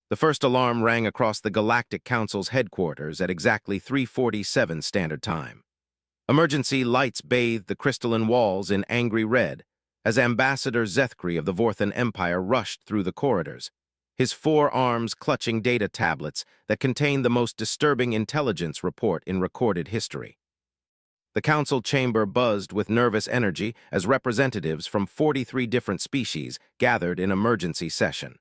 The first alarm rang across the Galactic Council's headquarters at exactly 3:47 Standard Time. Emergency lights bathed the crystalline walls in angry red as Ambassador Zethkri of the Vorthan Empire rushed through the corridors, his forearms clutching data tablets that contained the most disturbing intelligence report in recorded history. The council chamber buzzed with nervous energy as representatives from 43 different species gathered in emergency session.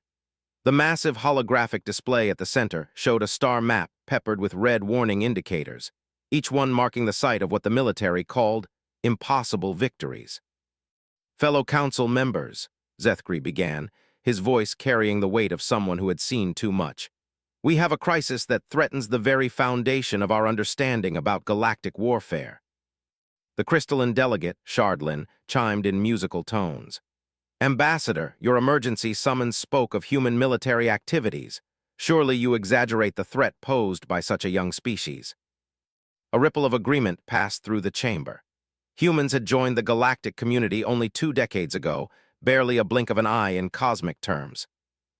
The massive holographic display at the center showed a star map peppered with red warning indicators, each one marking the site of what the military called impossible victories. "Fellow council members," Zethkri began, his voice carrying the weight of someone who had seen too much. "We have a crisis that threatens the very foundation of our understanding about galactic warfare." The crystalline delegate, Shardlin, chimed in musical tones. "Ambassador, your emergency summons spoke of human military activities. Surely you exaggerate the threat posed by such a young species." A ripple of agreement passed through the chamber. Humans had joined the galactic community only 2 decades ago, barely a blink of an eye in cosmic terms.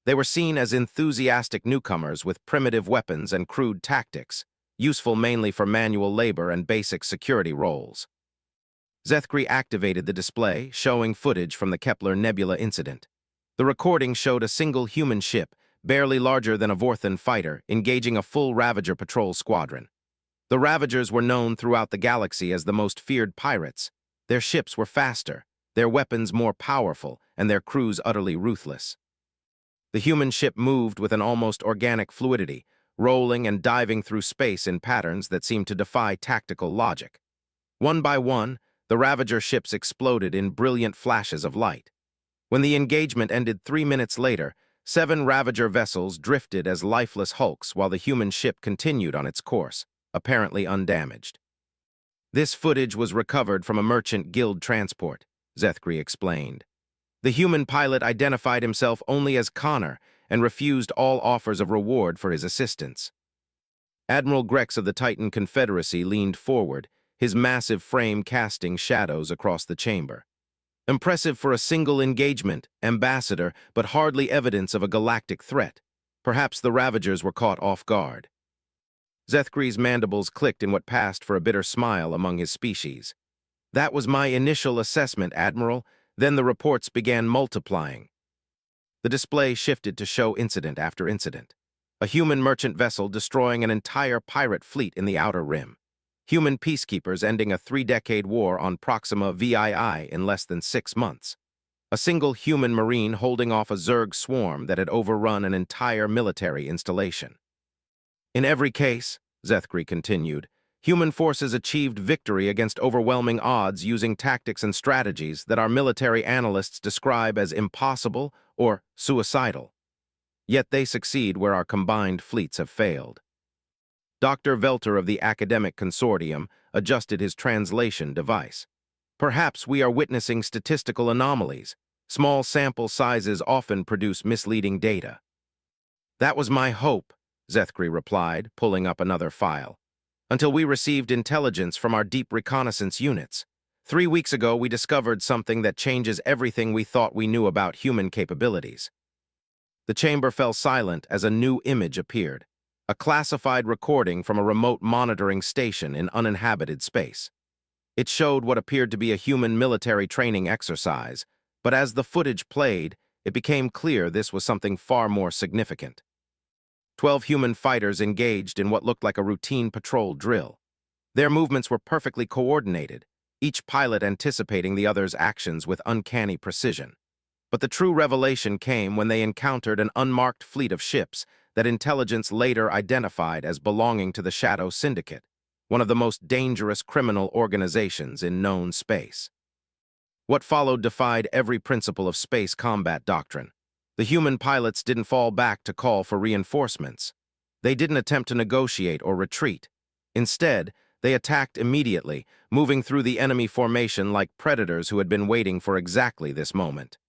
They were seen as enthusiastic newcomers with primitive weapons and crude tactics, useful mainly for manual labor and basic security roles. Zethkri activated the display, showing footage from the Kepler Nebula incident. The recording showed a single human ship, barely larger than a Vorthan fighter, engaging a full Ravager patrol squadron. The Ravagers were known throughout the galaxy as the most feared pirates. Their ships were faster, their weapons more powerful, and their crews utterly ruthless. The human ship moved with an almost organic fluidity, rolling and diving through space in patterns that seemed to defy tactical logic. One by one, the Ravager ships exploded in brilliant flashes of light. When the engagement ended 3 minutes later, 7 Ravager vessels drifted as lifeless hulks while the human ship continued on its course, apparently undamaged. "This footage was recovered from a merchant guild transport," Zethkri explained. "The human pilot identified himself only as Connor and refused all offers of reward for his assistance." Admiral Grex of the Titan Confederacy leaned forward, his massive frame casting shadows across the chamber. "Impressive for a single engagement, Ambassador, but hardly evidence of a galactic threat. Perhaps the Ravagers were caught off guard." Zethkri's mandibles clicked in what passed for a bitter smile among his species. "That was my initial assessment, Admiral. Then the reports began multiplying." The display shifted to show incident after incident. A human merchant vessel destroying an entire pirate fleet in the Outer Rim. Human peacekeepers ending a 3-decade war on Proxima VII in less than 6 months. A single human marine holding off a Zerg swarm that had overrun an entire military installation. "In every case," Zethkri continued, "human forces achieved victory against overwhelming odds using tactics and strategies that our military analysts describe as impossible or suicidal. Yet they succeed where our combined fleets have failed." Dr. Velter of the Academic Consortium adjusted his translation device. "Perhaps we are witnessing statistical anomalies. Small sample sizes often produce misleading data." "That was my hope," Zethkri replied, pulling up another file. "Until we received intelligence from our deep reconnaissance units. 3 weeks ago, we discovered something that changes everything we thought we knew about human capabilities." The chamber fell silent as a new image appeared. A classified recording from a remote monitoring station in uninhabited space. It showed what appeared to be a human military training exercise, but as the footage played, it became clear this was something far more significant. 12 human fighters engaged in what looked like a routine patrol drill. Their movements were perfectly coordinated, each pilot anticipating the other's actions with uncanny precision. But the true revelation came when they encountered an unmarked fleet of ships that intelligence later identified as belonging to the Shadow Syndicate, one of the most dangerous criminal organizations in known space. What followed defied every principle of space combat doctrine. The human pilots didn't fall back to call for reinforcements. They didn't attempt to negotiate or retreat. Instead, they attacked immediately, moving through the enemy formation like predators who had been waiting for exactly this moment.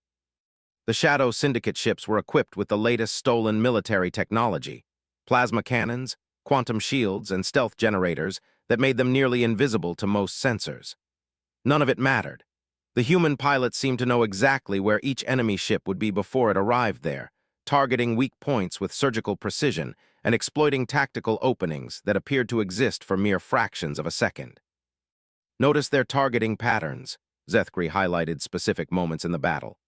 The Shadow Syndicate ships were equipped with the latest stolen military technology, plasma cannons, quantum shields, and stealth generators that made them nearly invisible to most sensors. None of it mattered. The human pilots seemed to know exactly where each enemy ship would be before it arrived there, targeting weak points with surgical precision and exploiting tactical openings that appeared to exist for mere fractions of a second. Notice their targeting patterns. Zethkri highlighted specific moments in the battle.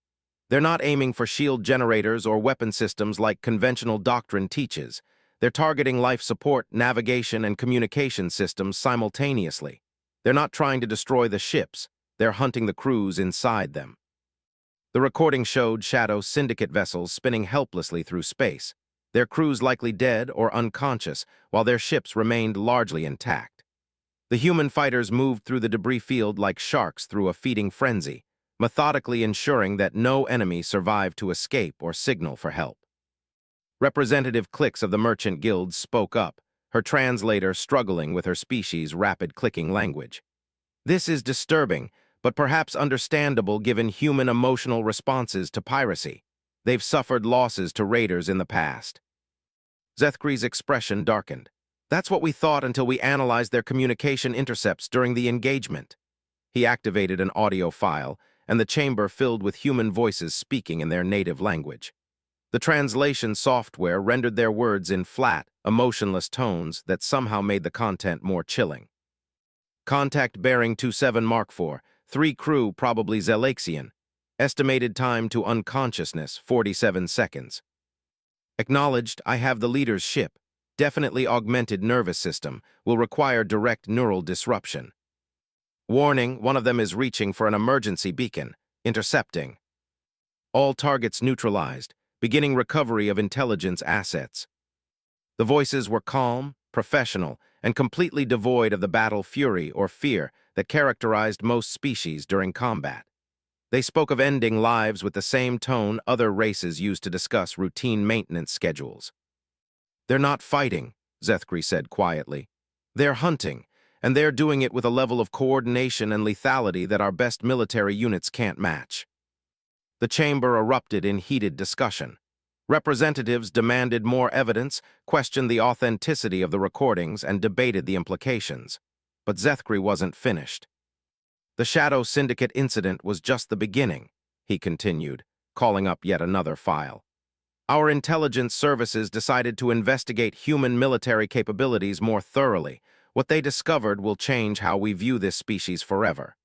They're not aiming for shield generators or weapon systems like conventional doctrine teaches. They're targeting life support, navigation, and communication systems simultaneously. They're not trying to destroy the ships. They're hunting the crews inside them. The recording showed Shadow Syndicate vessels spinning helplessly through space, their crews likely dead or unconscious, while their ships remained largely intact. The human fighters moved through the debris field like sharks through a feeding frenzy, methodically ensuring that no enemy survived to escape or signal for help. Representative cliques of the merchant guilds spoke up, her translator struggling with her species' rapid clicking language. This is disturbing, but perhaps understandable given human emotional responses to piracy. They've suffered losses to raiders in the past. Zethkri's expression darkened. That's what we thought until we analyzed their communication intercepts during the engagement. He activated an audio file, and the chamber filled with human voices speaking in their native language. The translation software rendered their words in flat, emotionless tones that somehow made the content more chilling. Contact bearing 27 Mark IV, 3 crew probably Zelaxian. Estimated time to unconsciousness 47 seconds. Acknowledged, I have the leader's ship. Definitely augmented nervous system, will require direct neural disruption. Warning, one of them is reaching for an emergency beacon. Intercepting. All targets neutralized, beginning recovery of intelligence assets. The voices were calm, professional, and completely devoid of the battle fury or fear that characterized most species during combat. They spoke of ending lives with the same tone other races used to discuss routine maintenance schedules. They're not fighting, Zethkri said quietly. They're hunting, and they're doing it with a level of coordination and lethality that our best military units can't match. The chamber erupted in heated discussion. Representatives demanded more evidence, questioned the authenticity of the recordings, and debated the implications. But Zethkri wasn't finished. The Shadow Syndicate incident was just the beginning, he continued, calling up yet another file. Our intelligence services decided to investigate human military capabilities more thoroughly. What they discovered will change how we view this species forever.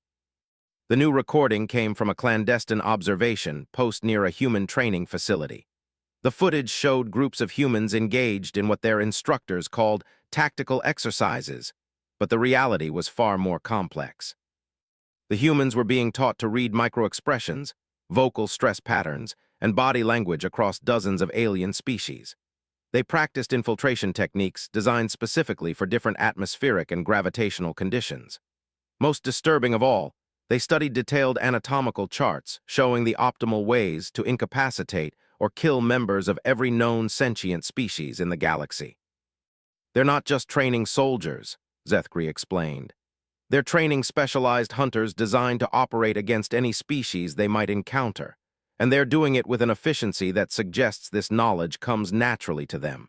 The new recording came from a clandestine observation post near a human training facility. The footage showed groups of humans engaged in what their instructors called tactical exercises, but the reality was far more complex. The humans were being taught to read microexpressions, vocal stress patterns, and body language across dozens of alien species. They practiced infiltration techniques designed specifically for different atmospheric and gravitational conditions. Most disturbing of all, they studied detailed anatomical charts showing the optimal ways to incapacitate or kill members of every known sentient species in the galaxy. They're not just training soldiers, Zethkri explained. They're training specialized hunters designed to operate against any species they might encounter, and they're doing it with an efficiency that suggests this knowledge comes naturally to them.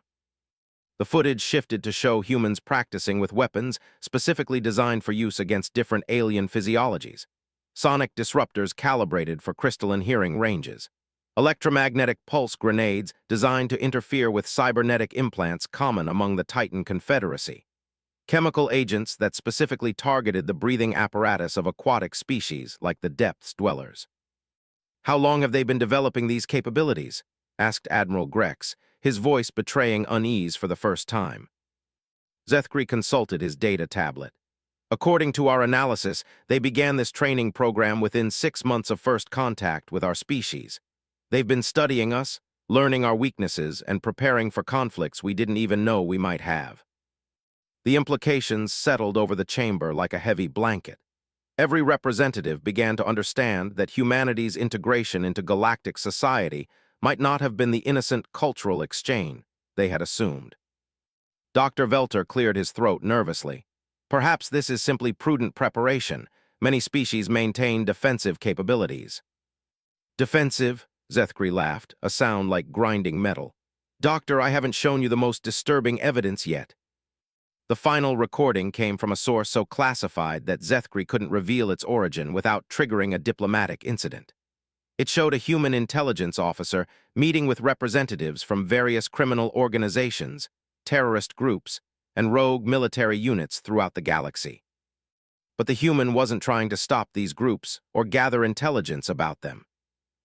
The footage shifted to show humans practicing with weapons specifically designed for use against different alien physiologies. Sonic disruptors calibrated for crystalline hearing ranges. Electromagnetic pulse grenades designed to interfere with cybernetic implants common among the Titan Confederacy. Chemical agents that specifically targeted the breathing apparatus of aquatic species like the depths dwellers. How long have they been developing these capabilities? Asked Admiral Grex, his voice betraying unease for the first time. Zethkri consulted his data tablet. According to our analysis, they began this training program within 6 months of first contact with our species. They've been studying us, learning our weaknesses, and preparing for conflicts we didn't even know we might have. The implications settled over the chamber like a heavy blanket. Every representative began to understand that humanity's integration into galactic society might not have been the innocent cultural exchange they had assumed. Dr. Velter cleared his throat nervously. Perhaps this is simply prudent preparation. Many species maintain defensive capabilities. Defensive? Zethkri laughed, a sound like grinding metal. Doctor, I haven't shown you the most disturbing evidence yet. The final recording came from a source so classified that Zethkri couldn't reveal its origin without triggering a diplomatic incident. It showed a human intelligence officer meeting with representatives from various criminal organizations, terrorist groups, and rogue military units throughout the galaxy. But the human wasn't trying to stop these groups or gather intelligence about them.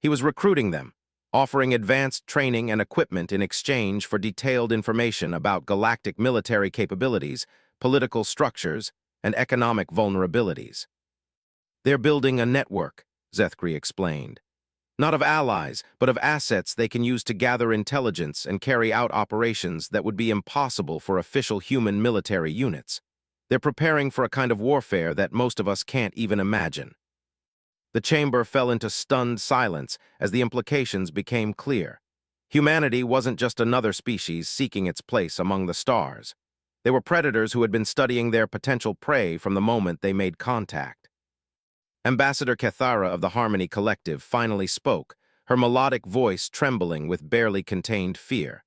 He was recruiting them, offering advanced training and equipment in exchange for detailed information about galactic military capabilities, political structures, and economic vulnerabilities. They're building a network, Zethkri explained. Not of allies, but of assets they can use to gather intelligence and carry out operations that would be impossible for official human military units. They're preparing for a kind of warfare that most of us can't even imagine. The chamber fell into stunned silence as the implications became clear. Humanity wasn't just another species seeking its place among the stars. They were predators who had been studying their potential prey from the moment they made contact. Ambassador Cathara of the Harmony Collective finally spoke, her melodic voice trembling with barely contained fear.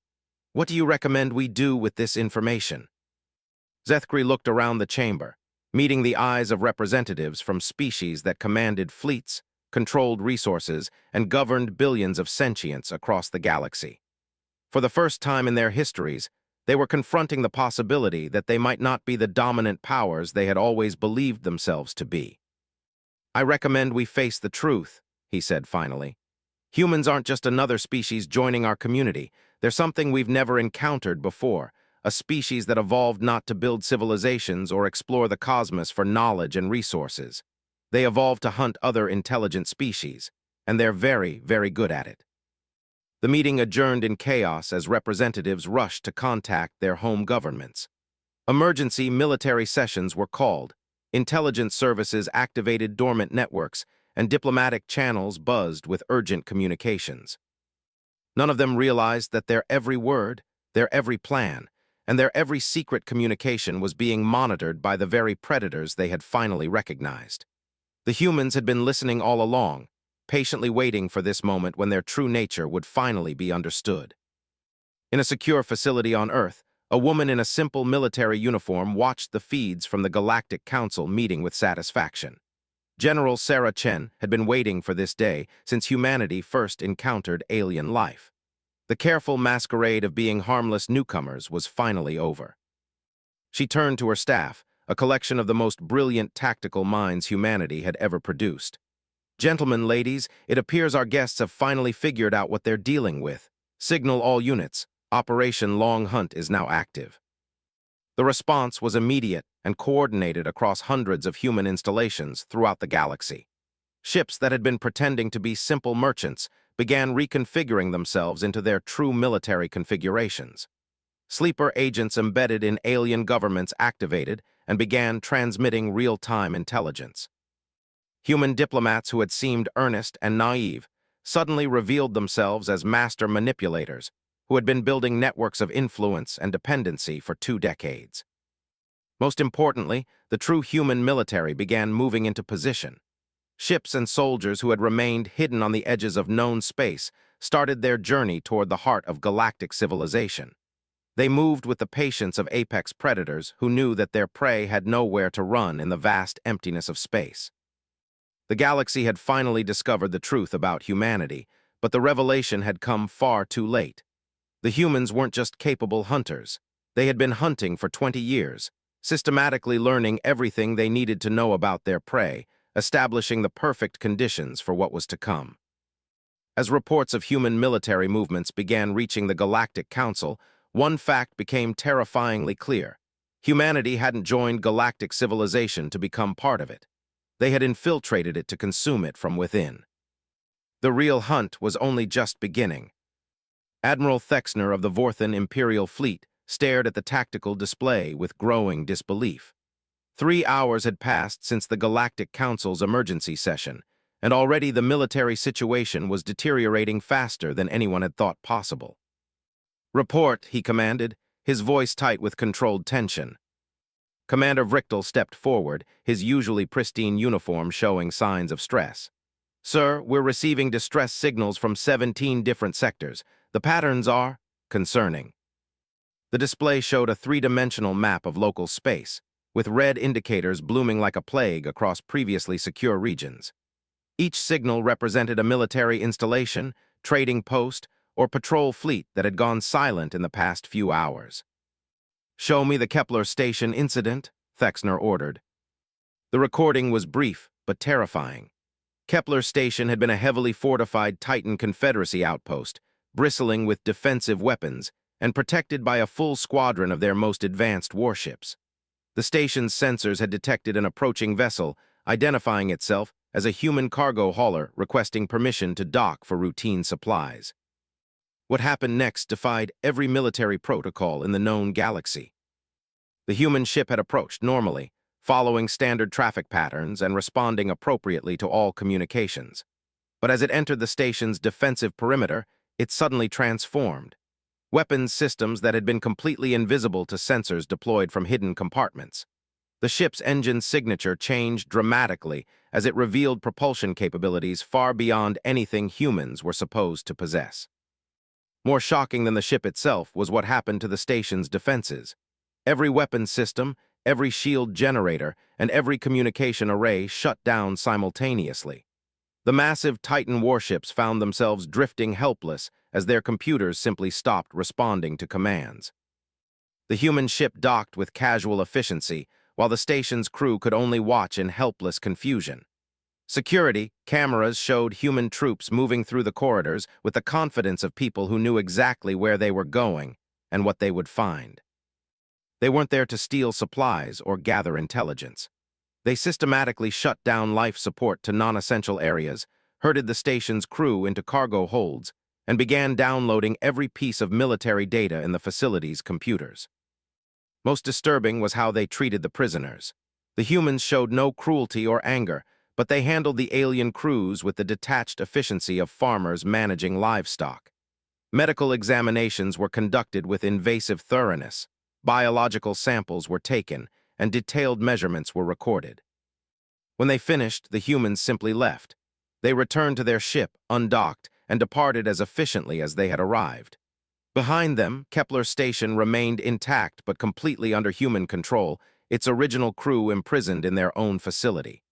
"What do you recommend we do with this information?" Zethkri looked around the chamber, meeting the eyes of representatives from species that commanded fleets, controlled resources, and governed billions of sentients across the galaxy. For the first time in their histories, they were confronting the possibility that they might not be the dominant powers they had always believed themselves to be. "I recommend we face the truth," he said finally. "Humans aren't just another species joining our community. They're something we've never encountered before, a species that evolved not to build civilizations or explore the cosmos for knowledge and resources. They evolved to hunt other intelligent species, and they're very, very good at it." The meeting adjourned in chaos as representatives rushed to contact their home governments. Emergency military sessions were called, intelligence services activated dormant networks, and diplomatic channels buzzed with urgent communications. None of them realized that their every word, their every plan, and their every secret communication was being monitored by the very predators they had finally recognized. The humans had been listening all along, patiently waiting for this moment when their true nature would finally be understood. In a secure facility on Earth, a woman in a simple military uniform watched the feeds from the Galactic Council meeting with satisfaction. General Sarah Chen had been waiting for this day since humanity first encountered alien life. The careful masquerade of being harmless newcomers was finally over. She turned to her staff, a collection of the most brilliant tactical minds humanity had ever produced. "Gentlemen, ladies, it appears our guests have finally figured out what they're dealing with. Signal all units. Operation Long Hunt is now active." The response was immediate and coordinated across hundreds of human installations throughout the galaxy. Ships that had been pretending to be simple merchants began reconfiguring themselves into their true military configurations. Sleeper agents embedded in alien governments activated and began transmitting real-time intelligence. Human diplomats who had seemed earnest and naive suddenly revealed themselves as master manipulators who had been building networks of influence and dependency for 2 decades. Most importantly, the true human military began moving into position. Ships and soldiers who had remained hidden on the edges of known space started their journey toward the heart of galactic civilization. They moved with the patience of apex predators who knew that their prey had nowhere to run in the vast emptiness of space. The galaxy had finally discovered the truth about humanity, but the revelation had come far too late. The humans weren't just capable hunters. They had been hunting for 20 years, systematically learning everything they needed to know about their prey, establishing the perfect conditions for what was to come. As reports of human military movements began reaching the Galactic Council, one fact became terrifyingly clear. Humanity hadn't joined galactic civilization to become part of it. They had infiltrated it to consume it from within. The real hunt was only just beginning. Admiral Thexner of the Vorthan Imperial Fleet stared at the tactical display with growing disbelief. 3 hours had passed since the Galactic Council's emergency session, and already the military situation was deteriorating faster than anyone had thought possible. "Report," he commanded, his voice tight with controlled tension. Commander Vrichtel stepped forward, his usually pristine uniform showing signs of stress. "Sir, we're receiving distress signals from 17 different sectors. The patterns are concerning." The display showed a 3-dimensional map of local space, with red indicators blooming like a plague across previously secure regions. Each signal represented a military installation, trading post, or patrol fleet that had gone silent in the past few hours. "Show me the Kepler Station incident," Thexner ordered. The recording was brief, but terrifying. Kepler Station had been a heavily fortified Titan Confederacy outpost, bristling with defensive weapons, and protected by a full squadron of their most advanced warships. The station's sensors had detected an approaching vessel, identifying itself as a human cargo hauler requesting permission to dock for routine supplies. What happened next defied every military protocol in the known galaxy. The human ship had approached normally, following standard traffic patterns and responding appropriately to all communications. But as it entered the station's defensive perimeter, it suddenly transformed. Weapons systems that had been completely invisible to sensors deployed from hidden compartments. The ship's engine signature changed dramatically as it revealed propulsion capabilities far beyond anything humans were supposed to possess. More shocking than the ship itself was what happened to the station's defenses. Every weapon system, every shield generator, and every communication array shut down simultaneously. The massive Titan warships found themselves drifting helpless as their computers simply stopped responding to commands. The human ship docked with casual efficiency, while the station's crew could only watch in helpless confusion. Security cameras showed human troops moving through the corridors with the confidence of people who knew exactly where they were going and what they would find. They weren't there to steal supplies or gather intelligence. They systematically shut down life support to non-essential areas, herded the station's crew into cargo holds, and began downloading every piece of military data in the facility's computers. Most disturbing was how they treated the prisoners. The humans showed no cruelty or anger, but they handled the alien crews with the detached efficiency of farmers managing livestock. Medical examinations were conducted with invasive thoroughness, biological samples were taken, and detailed measurements were recorded. When they finished, the humans simply left. They returned to their ship, undocked, and departed as efficiently as they had arrived. Behind them, Kepler Station remained intact but completely under human control, its original crew imprisoned in their own facility.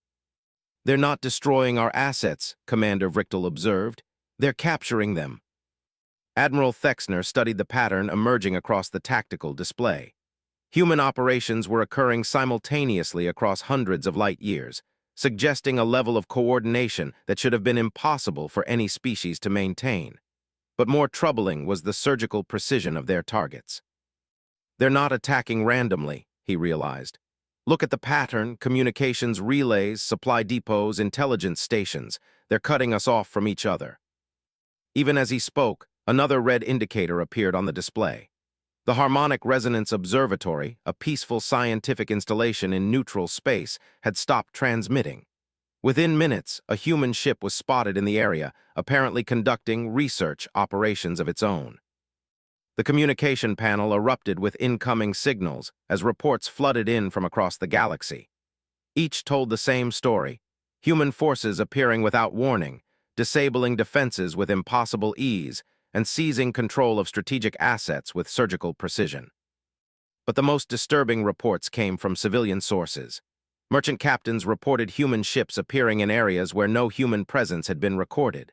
"They're not destroying our assets," Commander Vrichtel observed. "They're capturing them." Admiral Thexner studied the pattern emerging across the tactical display. Human operations were occurring simultaneously across hundreds of light years, suggesting a level of coordination that should have been impossible for any species to maintain. But more troubling was the surgical precision of their targets. "They're not attacking randomly," he realized. "Look at the pattern: communications relays, supply depots, intelligence stations. They're cutting us off from each other." Even as he spoke, another red indicator appeared on the display. The Harmonic Resonance Observatory, a peaceful scientific installation in neutral space, had stopped transmitting. Within minutes, a human ship was spotted in the area, apparently conducting research operations of its own. The communication panel erupted with incoming signals as reports flooded in from across the galaxy. Each told the same story: human forces appearing without warning, disabling defenses with impossible ease, and seizing control of strategic assets with surgical precision. But the most disturbing reports came from civilian sources. Merchant captains reported human ships appearing in areas where no human presence had been recorded.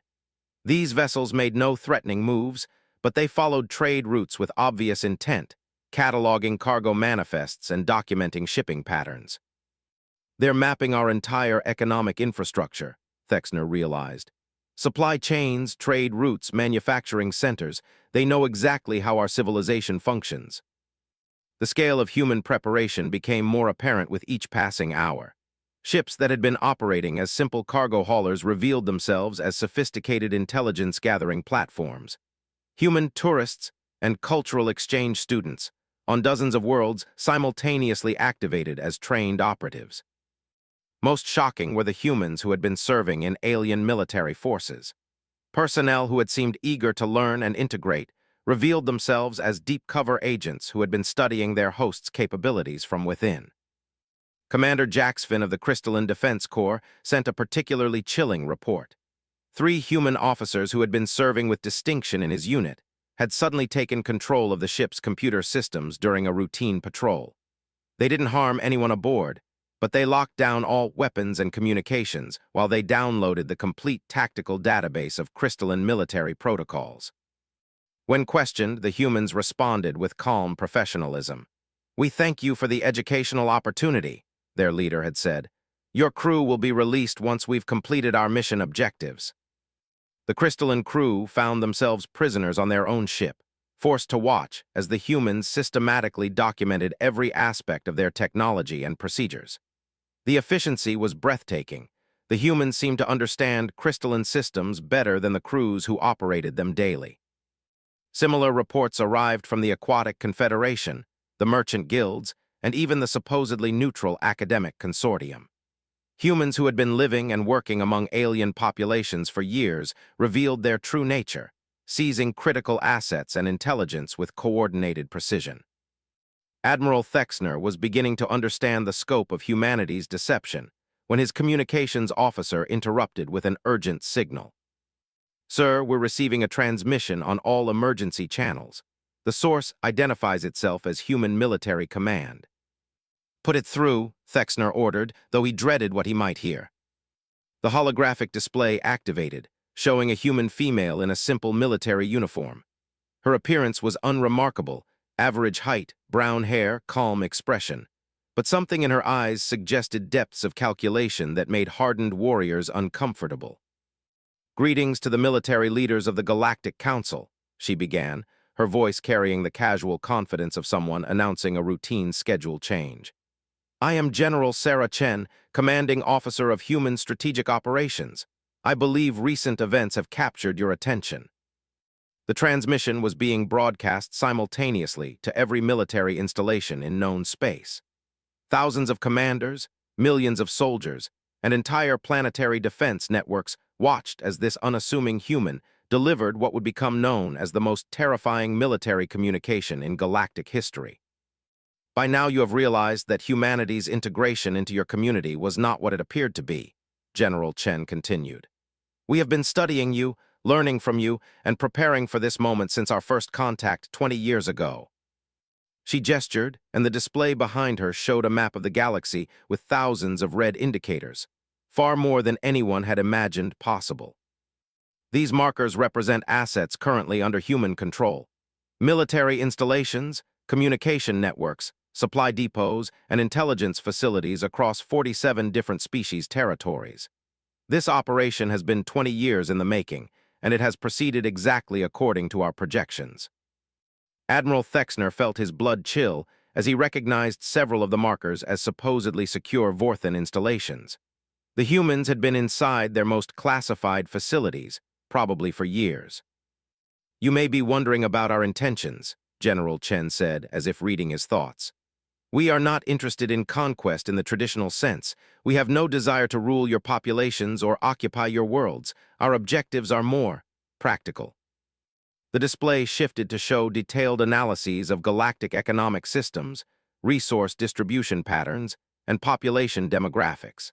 These vessels made no threatening moves, but they followed trade routes with obvious intent, cataloging cargo manifests and documenting shipping patterns. "They're mapping our entire economic infrastructure," Thexner realized. "Supply chains, trade routes, manufacturing centers, they know exactly how our civilization functions." The scale of human preparation became more apparent with each passing hour. Ships that had been operating as simple cargo haulers revealed themselves as sophisticated intelligence-gathering platforms. Human tourists and cultural exchange students, on dozens of worlds, simultaneously activated as trained operatives. Most shocking were the humans who had been serving in alien military forces. Personnel who had seemed eager to learn and integrate revealed themselves as deep-cover agents who had been studying their hosts' capabilities from within. Commander Jacksfin of the Crystalline Defense Corps sent a particularly chilling report. 3 human officers who had been serving with distinction in his unit had suddenly taken control of the ship's computer systems during a routine patrol. They didn't harm anyone aboard, but they locked down all weapons and communications while they downloaded the complete tactical database of crystalline military protocols. When questioned, the humans responded with calm professionalism. "We thank you for the educational opportunity," their leader had said. "Your crew will be released once we've completed our mission objectives." The crystalline crew found themselves prisoners on their own ship, forced to watch as the humans systematically documented every aspect of their technology and procedures. The efficiency was breathtaking. The humans seemed to understand crystalline systems better than the crews who operated them daily. Similar reports arrived from the Aquatic Confederation, the merchant guilds, and even the supposedly neutral academic consortium. Humans who had been living and working among alien populations for years revealed their true nature, seizing critical assets and intelligence with coordinated precision. Admiral Thexner was beginning to understand the scope of humanity's deception when his communications officer interrupted with an urgent signal. "Sir, we're receiving a transmission on all emergency channels. The source identifies itself as Human Military Command." "Put it through," Thexner ordered, though he dreaded what he might hear. The holographic display activated, showing a human female in a simple military uniform. Her appearance was unremarkable: average height, brown hair, calm expression. But something in her eyes suggested depths of calculation that made hardened warriors uncomfortable. "Greetings to the military leaders of the Galactic Council," she began, her voice carrying the casual confidence of someone announcing a routine schedule change. "I am General Sarah Chen, Commanding Officer of Human Strategic Operations. I believe recent events have captured your attention." The transmission was being broadcast simultaneously to every military installation in known space. Thousands of commanders, millions of soldiers, and entire planetary defense networks watched as this unassuming human delivered what would become known as the most terrifying military communication in galactic history. "By now you have realized that humanity's integration into your community was not what it appeared to be," General Chen continued. "We have been studying you, learning from you, and preparing for this moment since our first contact 20 years ago." She gestured, and the display behind her showed a map of the galaxy with thousands of red indicators, far more than anyone had imagined possible. These markers represent assets currently under human control: military installations, communication networks, supply depots, and intelligence facilities across 47 different species territories. This operation has been 20 years in the making, and it has proceeded exactly according to our projections. Admiral Thexner felt his blood chill as he recognized several of the markers as supposedly secure Vorthan installations. The humans had been inside their most classified facilities, probably for years. "You may be wondering about our intentions," General Chen said, as if reading his thoughts. "We are not interested in conquest in the traditional sense. We have no desire to rule your populations or occupy your worlds. Our objectives are more practical." The display shifted to show detailed analyses of galactic economic systems, resource distribution patterns, and population demographics.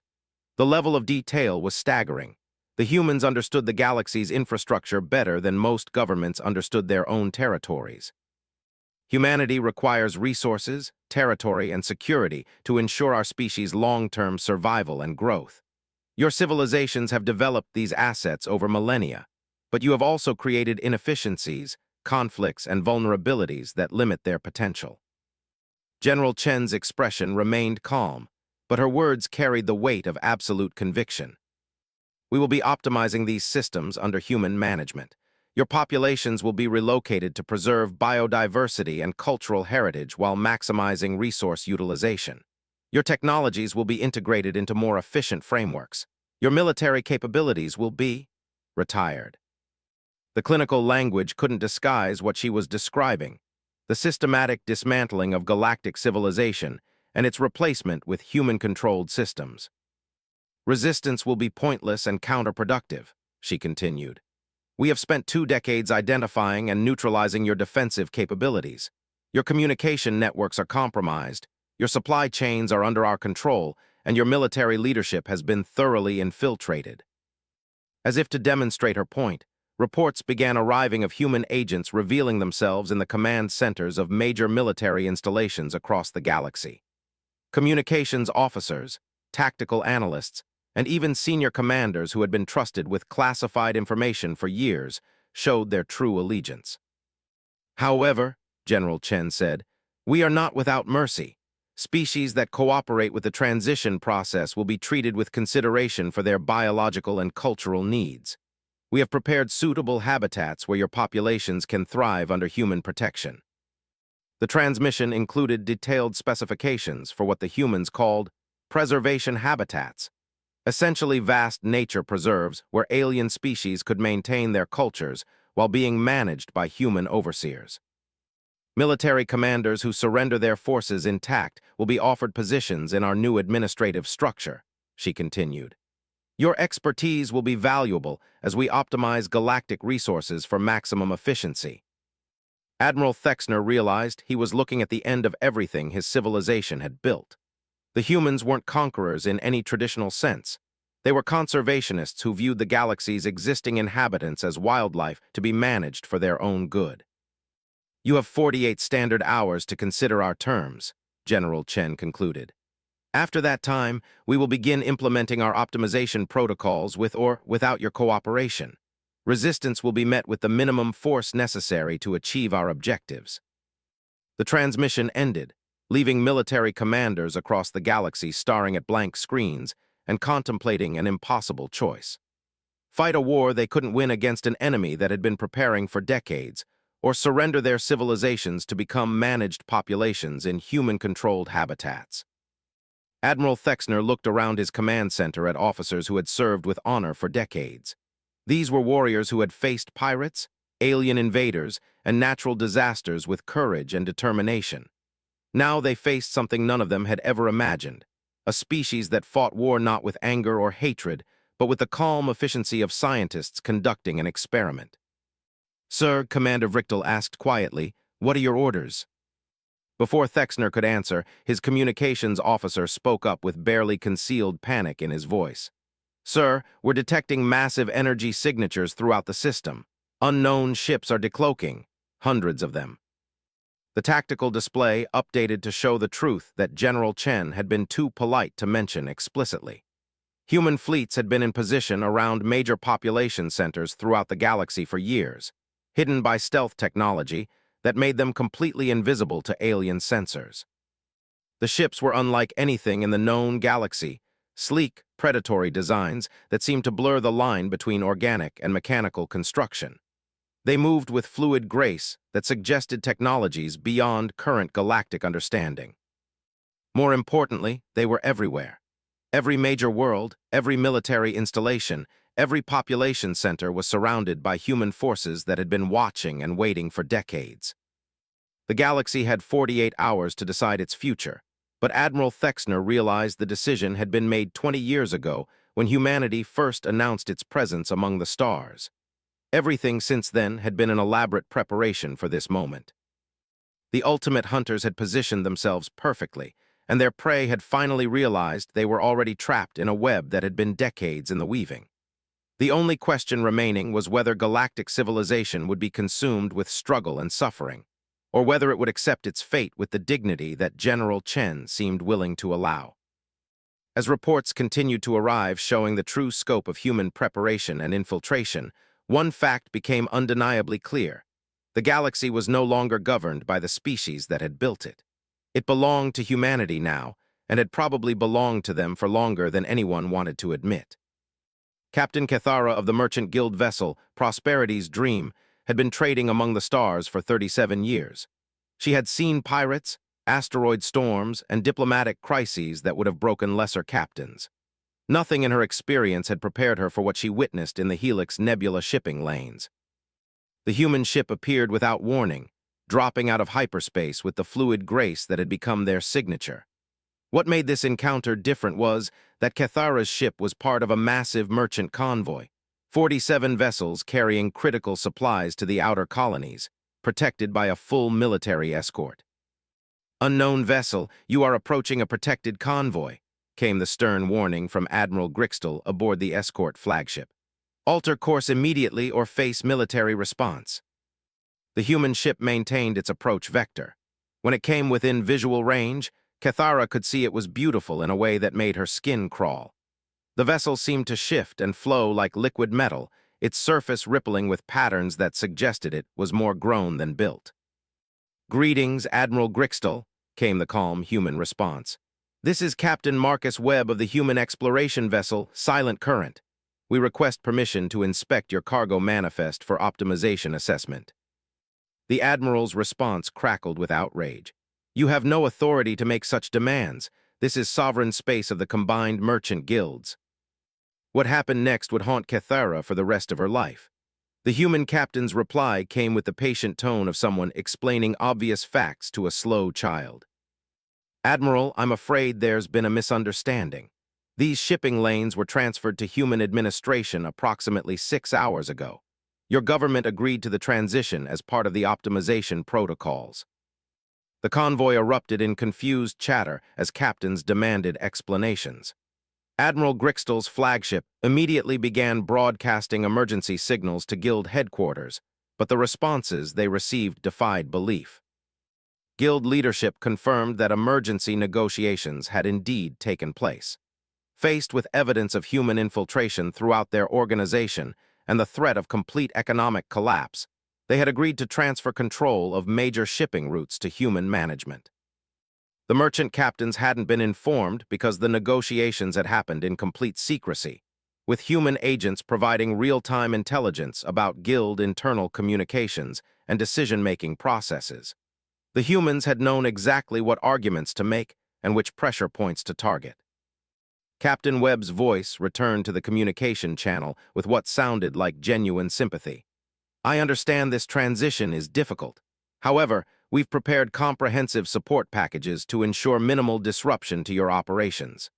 The level of detail was staggering. The humans understood the galaxy's infrastructure better than most governments understood their own territories. "Humanity requires resources, territory, and security to ensure our species' long-term survival and growth. Your civilizations have developed these assets over millennia, but you have also created inefficiencies, conflicts, and vulnerabilities that limit their potential." General Chen's expression remained calm, but her words carried the weight of absolute conviction. "We will be optimizing these systems under human management. Your populations will be relocated to preserve biodiversity and cultural heritage while maximizing resource utilization. Your technologies will be integrated into more efficient frameworks. Your military capabilities will be retired." The clinical language couldn't disguise what she was describing: the systematic dismantling of galactic civilization and its replacement with human-controlled systems. "Resistance will be pointless and counterproductive," she continued. "We have spent 2 decades identifying and neutralizing your defensive capabilities. Your communication networks are compromised, your supply chains are under our control, and your military leadership has been thoroughly infiltrated." As if to demonstrate her point, reports began arriving of human agents revealing themselves in the command centers of major military installations across the galaxy. Communications officers, tactical analysts, and even senior commanders who had been trusted with classified information for years showed their true allegiance. However, General Chen said, we are not without mercy. Species that cooperate with the transition process will be treated with consideration for their biological and cultural needs. We have prepared suitable habitats where your populations can thrive under human protection. The transmission included detailed specifications for what the humans called preservation habitats, essentially vast nature preserves where alien species could maintain their cultures while being managed by human overseers. Military commanders who surrender their forces intact will be offered positions in our new administrative structure, she continued. Your expertise will be valuable as we optimize galactic resources for maximum efficiency. Admiral Thexner realized he was looking at the end of everything his civilization had built. The humans weren't conquerors in any traditional sense. They were conservationists who viewed the galaxy's existing inhabitants as wildlife to be managed for their own good. You have 48 standard hours to consider our terms, General Chen concluded. After that time, we will begin implementing our optimization protocols with or without your cooperation. Resistance will be met with the minimum force necessary to achieve our objectives. The transmission ended, leaving military commanders across the galaxy staring at blank screens and contemplating an impossible choice. Fight a war they couldn't win against an enemy that had been preparing for decades, or surrender their civilizations to become managed populations in human-controlled habitats. Admiral Thexner looked around his command center at officers who had served with honor for decades. These were warriors who had faced pirates, alien invaders, and natural disasters with courage and determination. Now they faced something none of them had ever imagined, a species that fought war not with anger or hatred, but with the calm efficiency of scientists conducting an experiment. Sir, Commander Vrichtel asked quietly, what are your orders? Before Thexner could answer, his communications officer spoke up with barely concealed panic in his voice. Sir, we're detecting massive energy signatures throughout the system. Unknown ships are decloaking, hundreds of them. The tactical display updated to show the truth that General Chen had been too polite to mention explicitly. Human fleets had been in position around major population centers throughout the galaxy for years, hidden by stealth technology that made them completely invisible to alien sensors. The ships were unlike anything in the known galaxy, sleek, predatory designs that seemed to blur the line between organic and mechanical construction. They moved with fluid grace that suggested technologies beyond current galactic understanding. More importantly, they were everywhere. Every major world, every military installation, every population center was surrounded by human forces that had been watching and waiting for decades. The galaxy had 48 hours to decide its future, but Admiral Thexner realized the decision had been made 20 years ago when humanity first announced its presence among the stars. Everything since then had been an elaborate preparation for this moment. The ultimate hunters had positioned themselves perfectly, and their prey had finally realized they were already trapped in a web that had been decades in the weaving. The only question remaining was whether galactic civilization would be consumed with struggle and suffering, or whether it would accept its fate with the dignity that General Chen seemed willing to allow. As reports continued to arrive showing the true scope of human preparation and infiltration, one fact became undeniably clear. The galaxy was no longer governed by the species that had built it. It belonged to humanity now, and had probably belonged to them for longer than anyone wanted to admit. Captain Cathara of the merchant guild vessel, Prosperity's Dream, had been trading among the stars for 37 years. She had seen pirates, asteroid storms, and diplomatic crises that would have broken lesser captains. Nothing in her experience had prepared her for what she witnessed in the Helix Nebula shipping lanes. The human ship appeared without warning, dropping out of hyperspace with the fluid grace that had become their signature. What made this encounter different was that Cathara's ship was part of a massive merchant convoy, 47 vessels carrying critical supplies to the outer colonies, protected by a full military escort. Unknown vessel, you are approaching a protected convoy, came the stern warning from Admiral Grixtel aboard the escort flagship. Alter course immediately or face military response. The human ship maintained its approach vector. When it came within visual range, Cathara could see it was beautiful in a way that made her skin crawl. The vessel seemed to shift and flow like liquid metal, its surface rippling with patterns that suggested it was more grown than built. "Greetings, Admiral Grixtel," came the calm human response. "This is Captain Marcus Webb of the human exploration vessel, Silent Current. We request permission to inspect your cargo manifest for optimization assessment." The Admiral's response crackled with outrage. "You have no authority to make such demands. This is sovereign space of the combined merchant guilds." What happened next would haunt Cathara for the rest of her life. The human captain's reply came with the patient tone of someone explaining obvious facts to a slow child. "Admiral, I'm afraid there's been a misunderstanding. These shipping lanes were transferred to human administration approximately 6 hours ago. Your government agreed to the transition as part of the optimization protocols." The convoy erupted in confused chatter as captains demanded explanations. Admiral Grixtel's flagship immediately began broadcasting emergency signals to Guild headquarters, but the responses they received defied belief. Guild leadership confirmed that emergency negotiations had indeed taken place. Faced with evidence of human infiltration throughout their organization and the threat of complete economic collapse, they had agreed to transfer control of major shipping routes to human management. The merchant captains hadn't been informed because the negotiations had happened in complete secrecy, with human agents providing real-time intelligence about Guild internal communications and decision-making processes. The humans had known exactly what arguments to make and which pressure points to target. Captain Webb's voice returned to the communication channel with what sounded like genuine sympathy. "I understand this transition is difficult. However, we've prepared comprehensive support packages to ensure minimal disruption to your operations."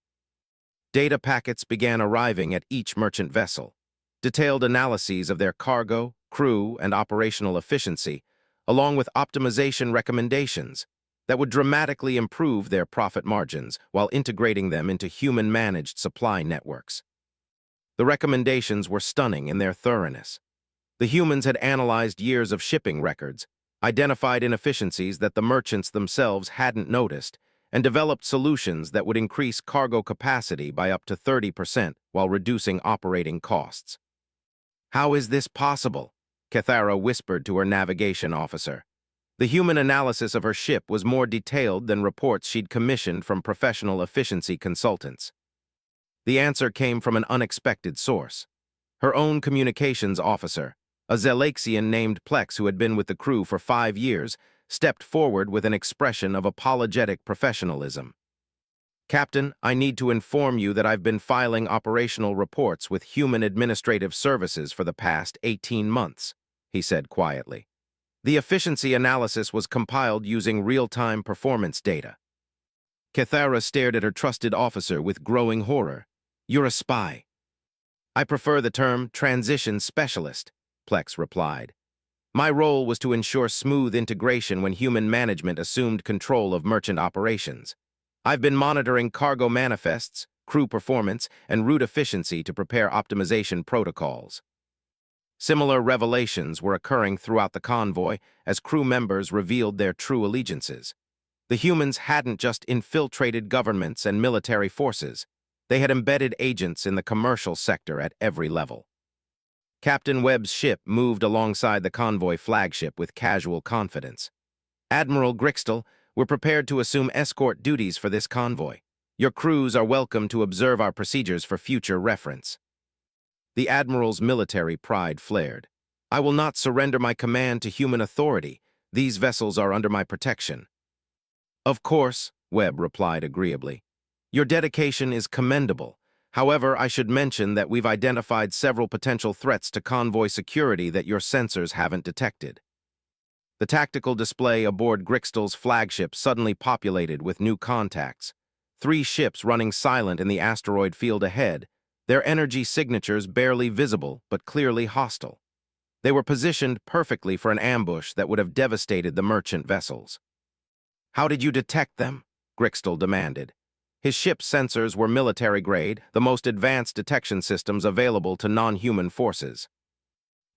Data packets began arriving at each merchant vessel. Detailed analyses of their cargo, crew, and operational efficiency, along with optimization recommendations that would dramatically improve their profit margins while integrating them into human-managed supply networks. The recommendations were stunning in their thoroughness. The humans had analyzed years of shipping records, identified inefficiencies that the merchants themselves hadn't noticed, and developed solutions that would increase cargo capacity by up to 30% while reducing operating costs. "How is this possible?" Cathara whispered to her navigation officer. The human analysis of her ship was more detailed than reports she'd commissioned from professional efficiency consultants. The answer came from an unexpected source. Her own communications officer, a Zelaxian named Plex who had been with the crew for 5 years, stepped forward with an expression of apologetic professionalism. "Captain, I need to inform you that I've been filing operational reports with Human Administrative Services for the past 18 months, he said quietly. The efficiency analysis was compiled using real-time performance data. Cathara stared at her trusted officer with growing horror. "You're a spy." "I prefer the term transition specialist," Plex replied. "My role was to ensure smooth integration when human management assumed control of merchant operations. I've been monitoring cargo manifests, crew performance, and route efficiency to prepare optimization protocols." Similar revelations were occurring throughout the convoy as crew members revealed their true allegiances. The humans hadn't just infiltrated governments and military forces. They had embedded agents in the commercial sector at every level. Captain Webb's ship moved alongside the convoy flagship with casual confidence. "Admiral Grixtel, we're prepared to assume escort duties for this convoy. Your crews are welcome to observe our procedures for future reference." The Admiral's military pride flared. "I will not surrender my command to human authority. These vessels are under my protection." "Of course," Webb replied agreeably. "Your dedication is commendable. However, I should mention that we've identified several potential threats to convoy security that your sensors haven't detected." The tactical display aboard Grixtel's flagship suddenly populated with new contacts. 3 ships running silent in the asteroid field ahead, their energy signatures barely visible but clearly hostile. They were positioned perfectly for an ambush that would have devastated the merchant vessels. "How did you detect them?" Grixtel demanded. His ship's sensors were military-grade, the most advanced detection systems available to non-human forces.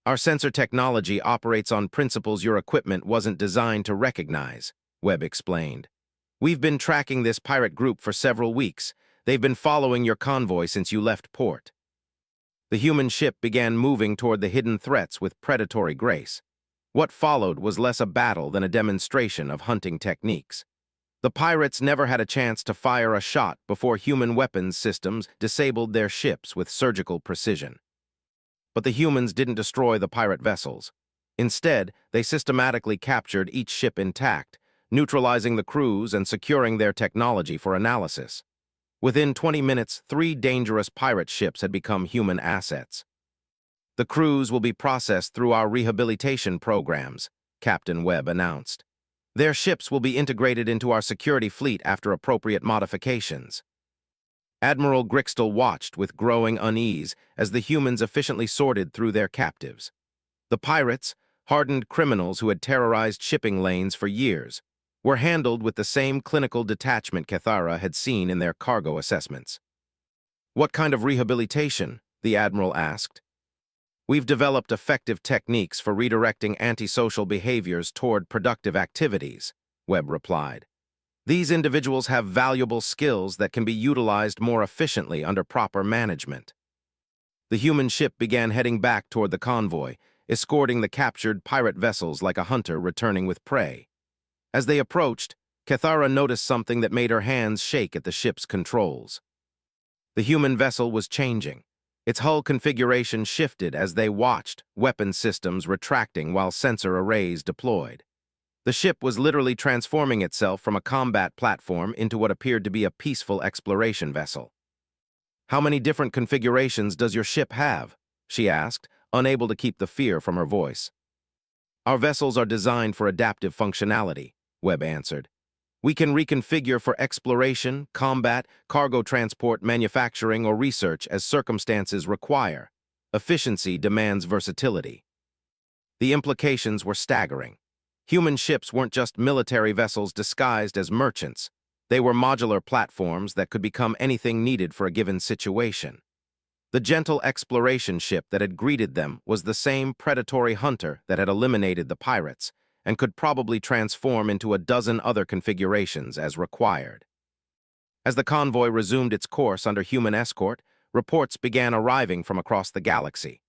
"Our sensor technology operates on principles your equipment wasn't designed to recognize," Webb explained. "We've been tracking this pirate group for several weeks. They've been following your convoy since you left port." The human ship began moving toward the hidden threats with predatory grace. What followed was less a battle than a demonstration of hunting techniques. The pirates never had a chance to fire a shot before human weapons systems disabled their ships with surgical precision. But the humans didn't destroy the pirate vessels. Instead, they systematically captured each ship intact, neutralizing the crews and securing their technology for analysis. Within 20 minutes, 3 dangerous pirate ships had become human assets. "The crews will be processed through our rehabilitation programs," Captain Webb announced. "Their ships will be integrated into our security fleet after appropriate modifications." Admiral Grixtel watched with growing unease as the humans efficiently sorted through their captives. The pirates, hardened criminals who had terrorized shipping lanes for years, were handled with the same clinical detachment Cathara had seen in their cargo assessments. "What kind of rehabilitation?" the Admiral asked. "We've developed effective techniques for redirecting antisocial behaviors toward productive activities," Webb replied. "These individuals have valuable skills that can be utilized more efficiently under proper management." The human ship began heading back toward the convoy, escorting the captured pirate vessels like a hunter returning with prey. As they approached, Cathara noticed something that made her hands shake at the ship's controls. The human vessel was changing. Its hull configuration shifted as they watched, weapon systems retracting while sensor arrays deployed. The ship was literally transforming itself from a combat platform into what appeared to be a peaceful exploration vessel. "How many different configurations does your ship have?" she asked, unable to keep the fear from her voice. "Our vessels are designed for adaptive functionality," Webb answered. "We can reconfigure for exploration, combat, cargo transport, manufacturing, or research as circumstances require. Efficiency demands versatility." The implications were staggering. Human ships weren't just military vessels disguised as merchants. They were modular platforms that could become anything needed for a given situation. The gentle exploration ship that had greeted them was the same predatory hunter that had eliminated the pirates, and could probably transform into a dozen other configurations as required. As the convoy resumed its course under human escort, reports began arriving from across the galaxy.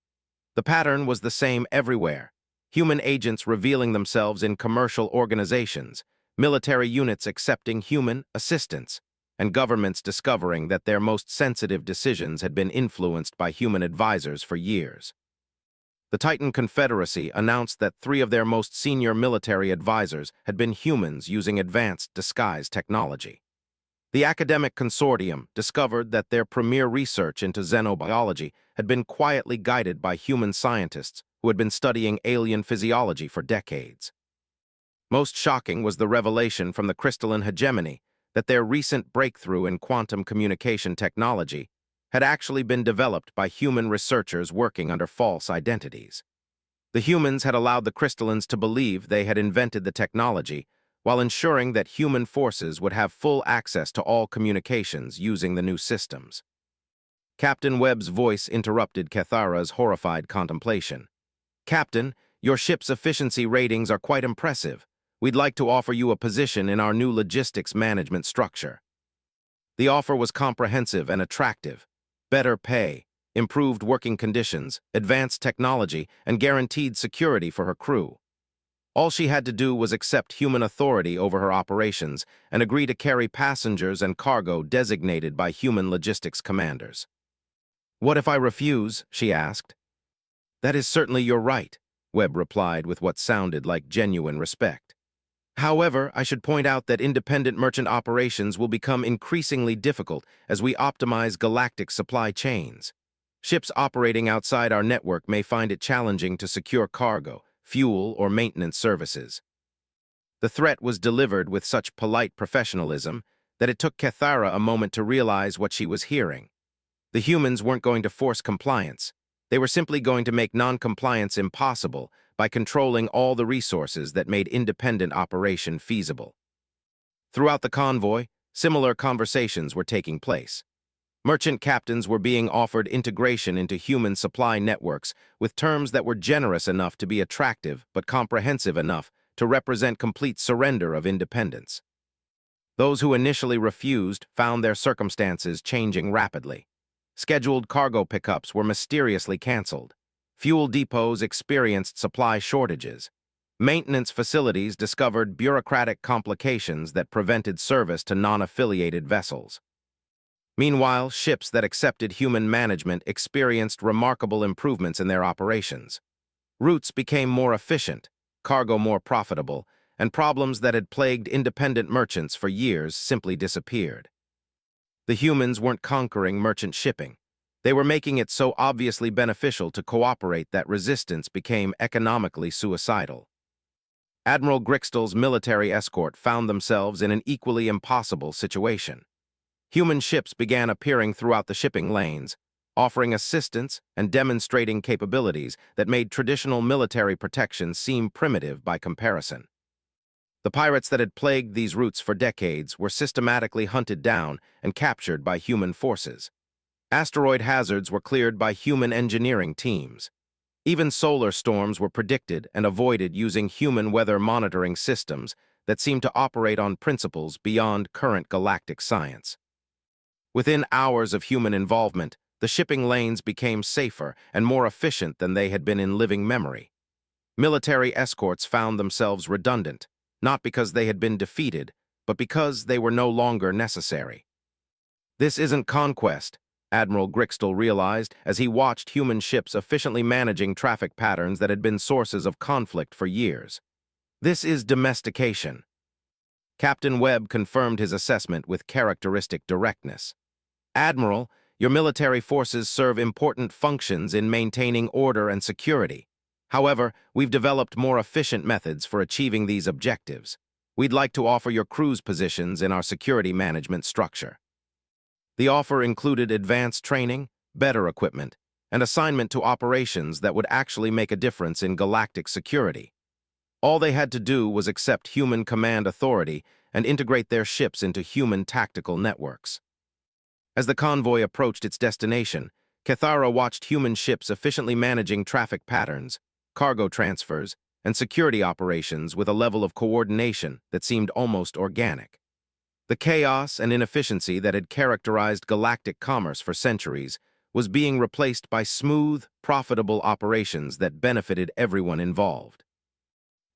The pattern was the same everywhere: human agents revealing themselves in commercial organizations, military units accepting human assistance, and governments discovering that their most sensitive decisions had been influenced by human advisors for years. The Titan Confederacy announced that 3 of their most senior military advisors had been humans using advanced disguise technology. The academic consortium discovered that their premier research into xenobiology had been quietly guided by human scientists who had been studying alien physiology for decades. Most shocking was the revelation from the crystalline hegemony that their recent breakthrough in quantum communication technology had actually been developed by human researchers working under false identities. The humans had allowed the crystallines to believe they had invented the technology, while ensuring that human forces would have full access to all communications using the new systems. Captain Webb's voice interrupted Cathara's horrified contemplation. "Captain, your ship's efficiency ratings are quite impressive. We'd like to offer you a position in our new logistics management structure." The offer was comprehensive and attractive: better pay, improved working conditions, advanced technology, and guaranteed security for her crew. All she had to do was accept human authority over her operations and agree to carry passengers and cargo designated by human logistics commanders. "What if I refuse?" she asked. "That is certainly your right," Webb replied with what sounded like genuine respect. "However, I should point out that independent merchant operations will become increasingly difficult as we optimize galactic supply chains. Ships operating outside our network may find it challenging to secure cargo, fuel, or maintenance services." The threat was delivered with such polite professionalism that it took Cathara a moment to realize what she was hearing. The humans weren't going to force compliance. They were simply going to make non-compliance impossible by controlling all the resources that made independent operation feasible. Throughout the convoy, similar conversations were taking place. Merchant captains were being offered integration into human supply networks with terms that were generous enough to be attractive but comprehensive enough to represent complete surrender of independence. Those who initially refused found their circumstances changing rapidly. Scheduled cargo pickups were mysteriously canceled. Fuel depots experienced supply shortages. Maintenance facilities discovered bureaucratic complications that prevented service to non-affiliated vessels. Meanwhile, ships that accepted human management experienced remarkable improvements in their operations. Routes became more efficient, cargo more profitable, and problems that had plagued independent merchants for years simply disappeared. The humans weren't conquering merchant shipping. They were making it so obviously beneficial to cooperate that resistance became economically suicidal. Admiral Grixtel's military escort found themselves in an equally impossible situation. Human ships began appearing throughout the shipping lanes, offering assistance and demonstrating capabilities that made traditional military protection seem primitive by comparison. The pirates that had plagued these routes for decades were systematically hunted down and captured by human forces. Asteroid hazards were cleared by human engineering teams. Even solar storms were predicted and avoided using human weather monitoring systems that seemed to operate on principles beyond current galactic science. Within hours of human involvement, the shipping lanes became safer and more efficient than they had been in living memory. Military escorts found themselves redundant, not because they had been defeated, but because they were no longer necessary. This isn't conquest, Admiral Grixtel realized as he watched human ships efficiently managing traffic patterns that had been sources of conflict for years. This is domestication. Captain Webb confirmed his assessment with characteristic directness. Admiral, your military forces serve important functions in maintaining order and security. However, we've developed more efficient methods for achieving these objectives. We'd like to offer your crews positions in our security management structure. The offer included advanced training, better equipment, and assignment to operations that would actually make a difference in galactic security. All they had to do was accept human command authority and integrate their ships into human tactical networks. As the convoy approached its destination, Cathara watched human ships efficiently managing traffic patterns, cargo transfers, and security operations with a level of coordination that seemed almost organic. The chaos and inefficiency that had characterized galactic commerce for centuries was being replaced by smooth, profitable operations that benefited everyone involved.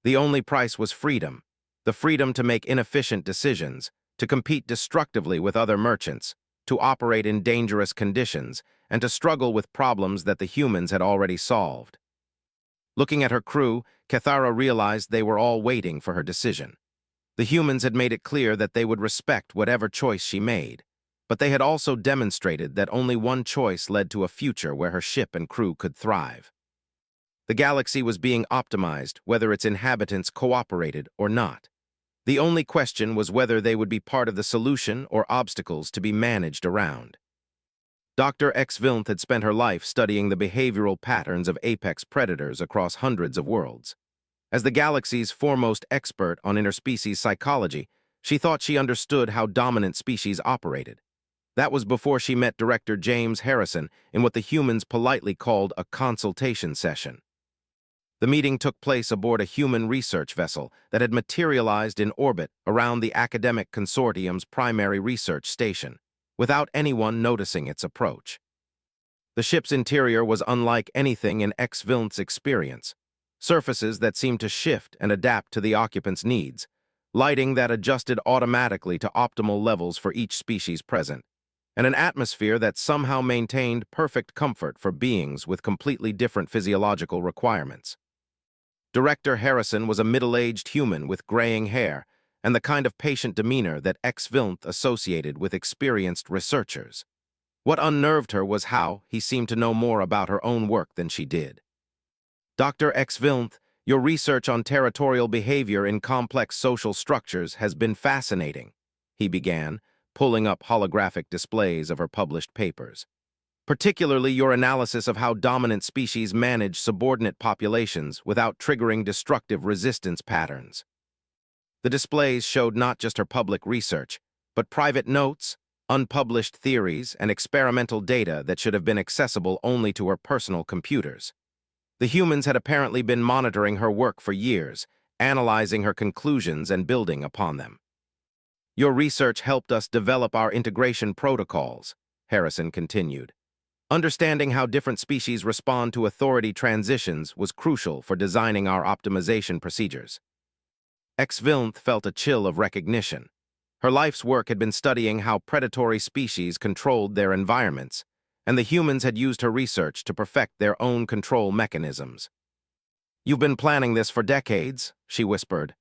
The only price was freedom, the freedom to make inefficient decisions, to compete destructively with other merchants, to operate in dangerous conditions, and to struggle with problems that the humans had already solved. Looking at her crew, Cathara realized they were all waiting for her decision. The humans had made it clear that they would respect whatever choice she made, but they had also demonstrated that only one choice led to a future where her ship and crew could thrive. The galaxy was being optimized, whether its inhabitants cooperated or not. The only question was whether they would be part of the solution or obstacles to be managed around. Dr. Vilth had spent her life studying the behavioral patterns of apex predators across hundreds of worlds. As the galaxy's foremost expert on interspecies psychology, she thought she understood how dominant species operated. That was before she met Director James Harrison in what the humans politely called a consultation session. The meeting took place aboard a human research vessel that had materialized in orbit around the academic consortium's primary research station, without anyone noticing its approach. The ship's interior was unlike anything in Vilth's experience. Surfaces that seemed to shift and adapt to the occupant's needs, lighting that adjusted automatically to optimal levels for each species present, and an atmosphere that somehow maintained perfect comfort for beings with completely different physiological requirements. Director Harrison was a middle-aged human with graying hair and the kind of patient demeanor that Vilth associated with experienced researchers. What unnerved her was how he seemed to know more about her own work than she did. Dr. Vilth, your research on territorial behavior in complex social structures has been fascinating, he began, pulling up holographic displays of her published papers. Particularly your analysis of how dominant species manage subordinate populations without triggering destructive resistance patterns. The displays showed not just her public research, but private notes, unpublished theories, and experimental data that should have been accessible only to her personal computers. The humans had apparently been monitoring her work for years, analyzing her conclusions and building upon them. Your research helped us develop our integration protocols, Harrison continued. Understanding how different species respond to authority transitions was crucial for designing our optimization procedures. Vilnth felt a chill of recognition. Her life's work had been studying how predatory species controlled their environments, and the humans had used her research to perfect their own control mechanisms. "You've been planning this for decades," she whispered.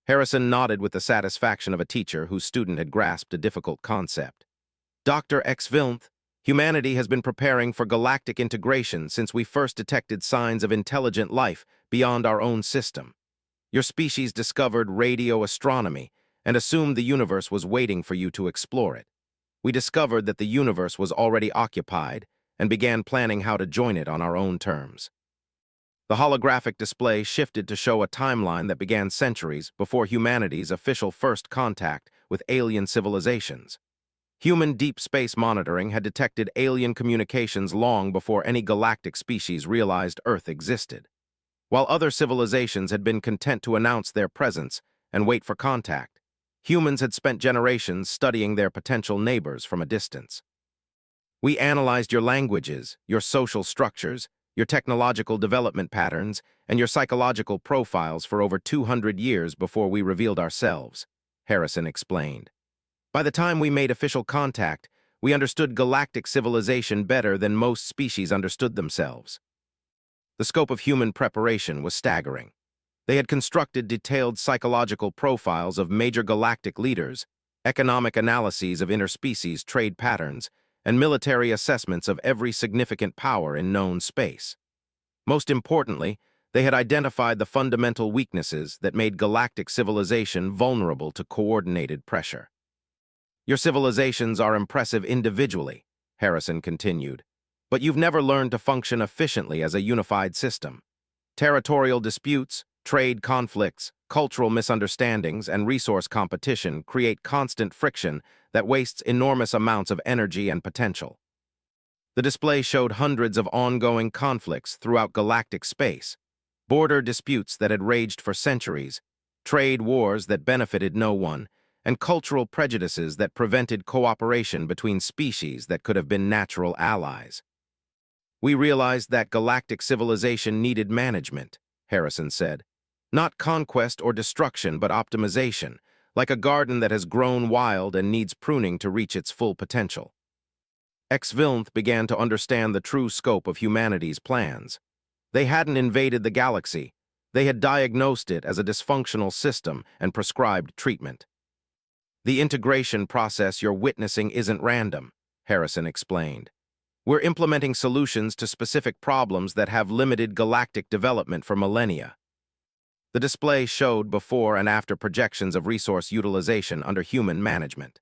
Harrison nodded with the satisfaction of a teacher whose student had grasped a difficult concept. "Dr. Vilnth, humanity has been preparing for galactic integration since we first detected signs of intelligent life beyond our own system. Your species discovered radio astronomy and assumed the universe was waiting for you to explore it. We discovered that the universe was already occupied and began planning how to join it on our own terms." The holographic display shifted to show a timeline that began centuries before humanity's official first contact with alien civilizations. Human deep space monitoring had detected alien communications long before any galactic species realized Earth existed. While other civilizations had been content to announce their presence and wait for contact, humans had spent generations studying their potential neighbors from a distance. "We analyzed your languages, your social structures, your technological development patterns, and your psychological profiles for over 200 years before we revealed ourselves," Harrison explained. "By the time we made official contact, we understood galactic civilization better than most species understood themselves." The scope of human preparation was staggering. They had constructed detailed psychological profiles of major galactic leaders, economic analyses of interspecies trade patterns, and military assessments of every significant power in known space. Most importantly, they had identified the fundamental weaknesses that made galactic civilization vulnerable to coordinated pressure. "Your civilizations are impressive individually," Harrison continued, "but you've never learned to function efficiently as a unified system. Territorial disputes, trade conflicts, cultural misunderstandings, and resource competition create constant friction that wastes enormous amounts of energy and potential." The display showed hundreds of ongoing conflicts throughout galactic space, border disputes that had raged for centuries, trade wars that benefited no one, and cultural prejudices that prevented cooperation between species that could have been natural allies. "We realized that galactic civilization needed management," Harrison said. "Not conquest or destruction, but optimization, like a garden that has grown wild and needs pruning to reach its full potential." Vilnth began to understand the true scope of humanity's plans. They hadn't invaded the galaxy. They had diagnosed it as a dysfunctional system and prescribed treatment. "The integration process you're witnessing isn't random," Harrison explained. "We're implementing solutions to specific problems that have limited galactic development for millennia." The display showed before and after projections of resource utilization under human management.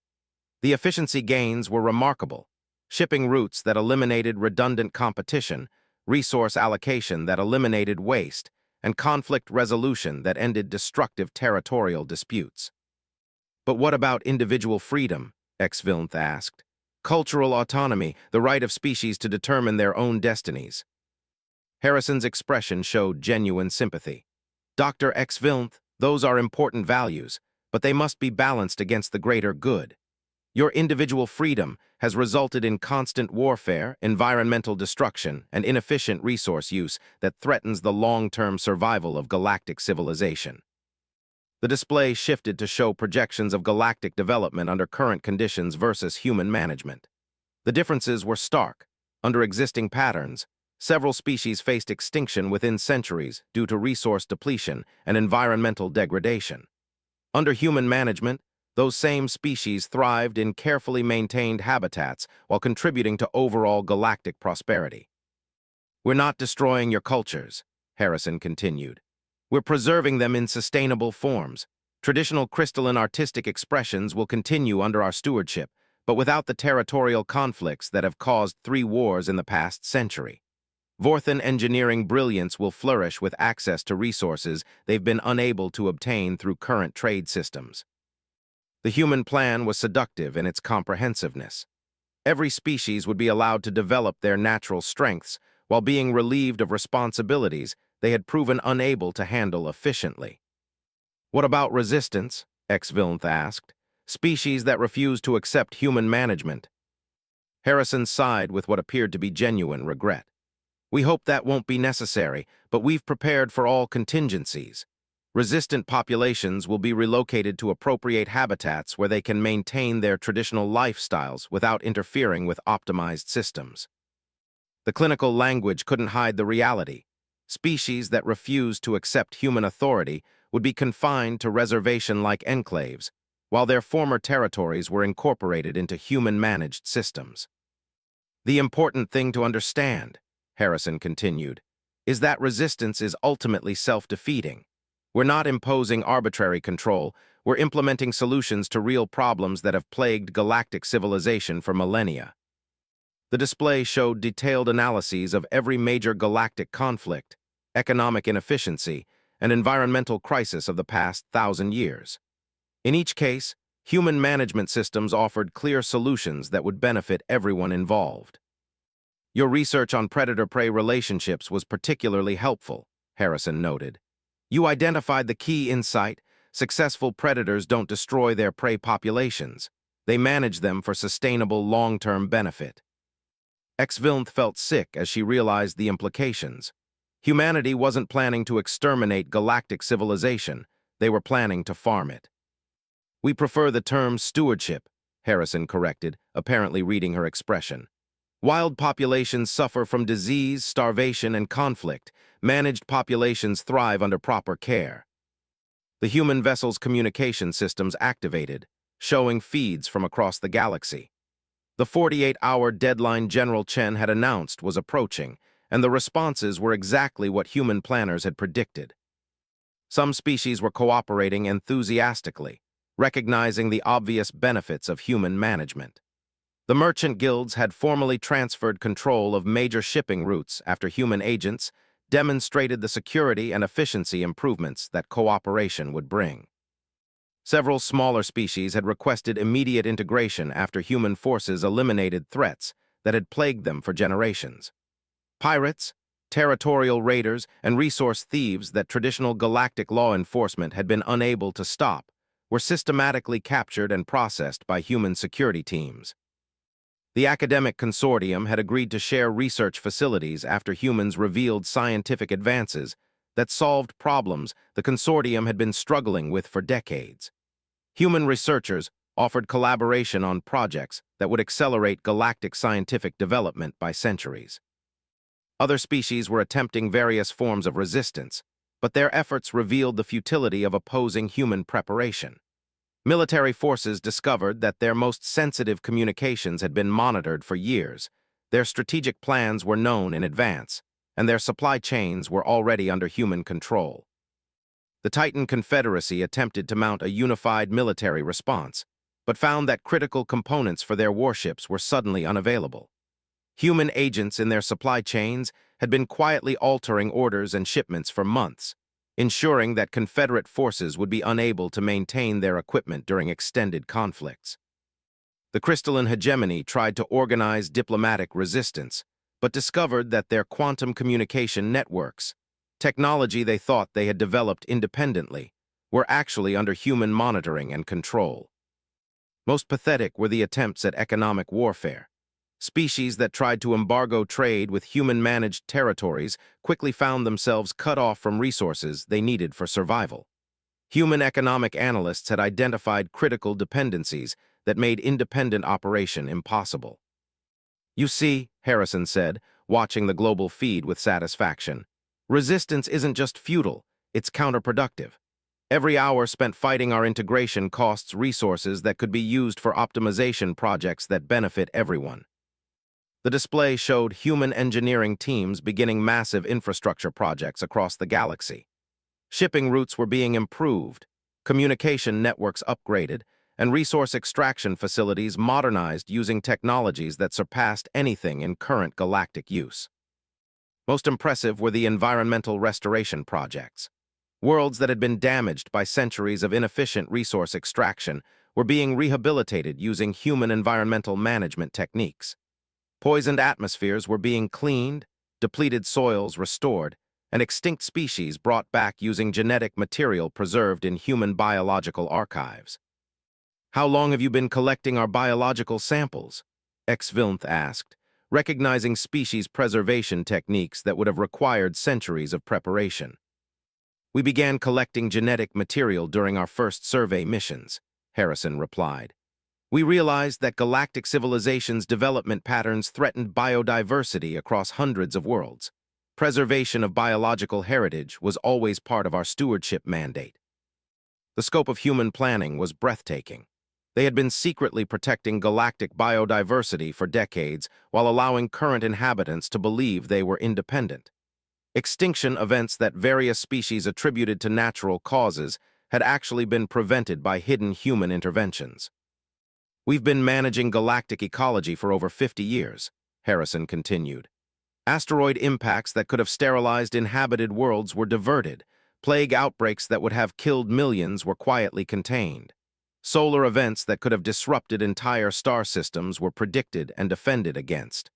The efficiency gains were remarkable: shipping routes that eliminated redundant competition, resource allocation that eliminated waste, and conflict resolution that ended destructive territorial disputes. "But what about individual freedom?" Vilnth asked. "Cultural autonomy, the right of species to determine their own destinies." Harrison's expression showed genuine sympathy. "Dr. Vilnth, those are important values, but they must be balanced against the greater good. Your individual freedom has resulted in constant warfare, environmental destruction, and inefficient resource use that threatens the long-term survival of galactic civilization." The display shifted to show projections of galactic development under current conditions versus human management. The differences were stark. Under existing patterns, several species faced extinction within centuries due to resource depletion and environmental degradation. Under human management, those same species thrived in carefully maintained habitats while contributing to overall galactic prosperity. "We're not destroying your cultures," Harrison continued. "We're preserving them in sustainable forms. Traditional crystalline artistic expressions will continue under our stewardship, but without the territorial conflicts that have caused 3 wars in the past century. Vorthan engineering brilliance will flourish with access to resources they've been unable to obtain through current trade systems." The human plan was seductive in its comprehensiveness. Every species would be allowed to develop their natural strengths while being relieved of responsibilities they had proven unable to handle efficiently. "What about resistance?" Vilnth asked. species that refuse to accept human management. Harrison sighed with what appeared to be genuine regret. We hope that won't be necessary, but we've prepared for all contingencies. Resistant populations will be relocated to appropriate habitats where they can maintain their traditional lifestyles without interfering with optimized systems. The clinical language couldn't hide the reality. Species that refused to accept human authority would be confined to reservation-like enclaves, while their former territories were incorporated into human-managed systems. The important thing to understand, Harrison continued, is that resistance is ultimately self-defeating. We're not imposing arbitrary control, we're implementing solutions to real problems that have plagued galactic civilization for millennia. The display showed detailed analyses of every major galactic conflict, economic inefficiency, and environmental crisis of the past 1,000 years. In each case, human management systems offered clear solutions that would benefit everyone involved. Your research on predator-prey relationships was particularly helpful, Harrison noted. You identified the key insight: successful predators don't destroy their prey populations. They manage them for sustainable long-term benefit. Ex-Vilnth felt sick as she realized the implications. Humanity wasn't planning to exterminate galactic civilization, they were planning to farm it. We prefer the term stewardship, Harrison corrected, apparently reading her expression. Wild populations suffer from disease, starvation, and conflict. Managed populations thrive under proper care. The human vessel's communication systems activated, showing feeds from across the galaxy. The 48-hour deadline General Chen had announced was approaching, and the responses were exactly what human planners had predicted. Some species were cooperating enthusiastically, recognizing the obvious benefits of human management. The merchant guilds had formally transferred control of major shipping routes after human agents demonstrated the security and efficiency improvements that cooperation would bring. Several smaller species had requested immediate integration after human forces eliminated threats that had plagued them for generations. Pirates, territorial raiders, and resource thieves that traditional galactic law enforcement had been unable to stop were systematically captured and processed by human security teams. The academic consortium had agreed to share research facilities after humans revealed scientific advances that solved problems the consortium had been struggling with for decades. Human researchers offered collaboration on projects that would accelerate galactic scientific development by centuries. Other species were attempting various forms of resistance, but their efforts revealed the futility of opposing human preparation. Military forces discovered that their most sensitive communications had been monitored for years, their strategic plans were known in advance, and their supply chains were already under human control. The Titan Confederacy attempted to mount a unified military response, but found that critical components for their warships were suddenly unavailable. Human agents in their supply chains had been quietly altering orders and shipments for months, ensuring that Confederate forces would be unable to maintain their equipment during extended conflicts. The crystalline hegemony tried to organize diplomatic resistance, but discovered that their quantum communication networks, technology they thought they had developed independently, were actually under human monitoring and control. Most pathetic were the attempts at economic warfare. Species that tried to embargo trade with human-managed territories quickly found themselves cut off from resources they needed for survival. Human economic analysts had identified critical dependencies that made independent operation impossible. You see, Harrison said, watching the global feed with satisfaction, resistance isn't just futile, it's counterproductive. Every hour spent fighting our integration costs resources that could be used for optimization projects that benefit everyone. The display showed human engineering teams beginning massive infrastructure projects across the galaxy. Shipping routes were being improved, communication networks upgraded, and resource extraction facilities modernized using technologies that surpassed anything in current galactic use. Most impressive were the environmental restoration projects. Worlds that had been damaged by centuries of inefficient resource extraction were being rehabilitated using human environmental management techniques. Poisoned atmospheres were being cleaned, depleted soils restored, and extinct species brought back using genetic material preserved in human biological archives. How long have you been collecting our biological samples? Vilth asked, recognizing species preservation techniques that would have required centuries of preparation. We began collecting genetic material during our first survey missions, Harrison replied. We realized that galactic civilizations' development patterns threatened biodiversity across hundreds of worlds. Preservation of biological heritage was always part of our stewardship mandate. The scope of human planning was breathtaking. They had been secretly protecting galactic biodiversity for decades while allowing current inhabitants to believe they were independent. Extinction events that various species attributed to natural causes had actually been prevented by hidden human interventions. We've been managing galactic ecology for over 50 years, Harrison continued. Asteroid impacts that could have sterilized inhabited worlds were diverted. Plague outbreaks that would have killed millions were quietly contained. Solar events that could have disrupted entire star systems were predicted and defended against.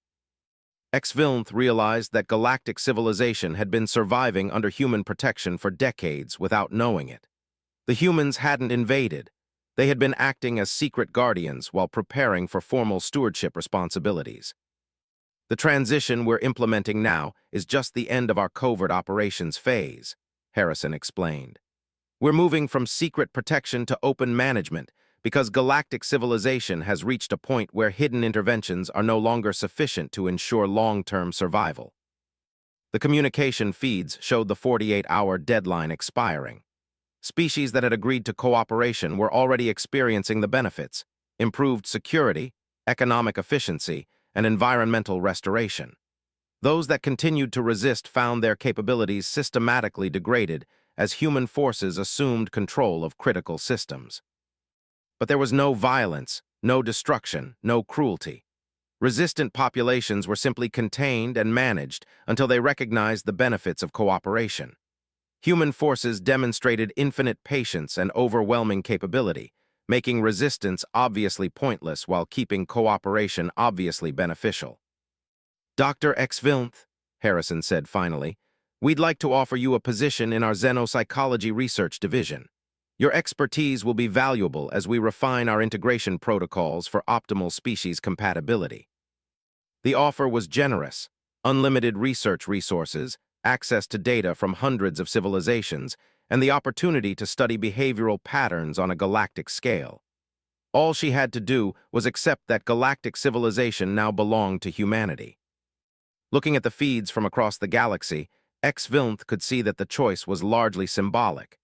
Vilth realized that galactic civilization had been surviving under human protection for decades without knowing it. The humans hadn't invaded. They had been acting as secret guardians while preparing for formal stewardship responsibilities. The transition we're implementing now is just the end of our covert operations phase, Harrison explained. We're moving from secret protection to open management because galactic civilization has reached a point where hidden interventions are no longer sufficient to ensure long-term survival. The communication feeds showed the 48-hour deadline expiring. Species that had agreed to cooperation were already experiencing the benefits: improved security, economic efficiency, and environmental restoration. Those that continued to resist found their capabilities systematically degraded as human forces assumed control of critical systems. But there was no violence, no destruction, no cruelty. Resistant populations were simply contained and managed until they recognized the benefits of cooperation. Human forces demonstrated infinite patience and overwhelming capability, making resistance obviously pointless while keeping cooperation obviously beneficial. Dr. Vilth, Harrison said finally, we'd like to offer you a position in our xenopsychology research division. Your expertise will be valuable as we refine our integration protocols for optimal species compatibility. The offer was generous: unlimited research resources, access to data from hundreds of civilizations, and the opportunity to study behavioral patterns on a galactic scale. All she had to do was accept that galactic civilization now belonged to humanity. Looking at the feeds from across the galaxy, Vilth could see that the choice was largely symbolic.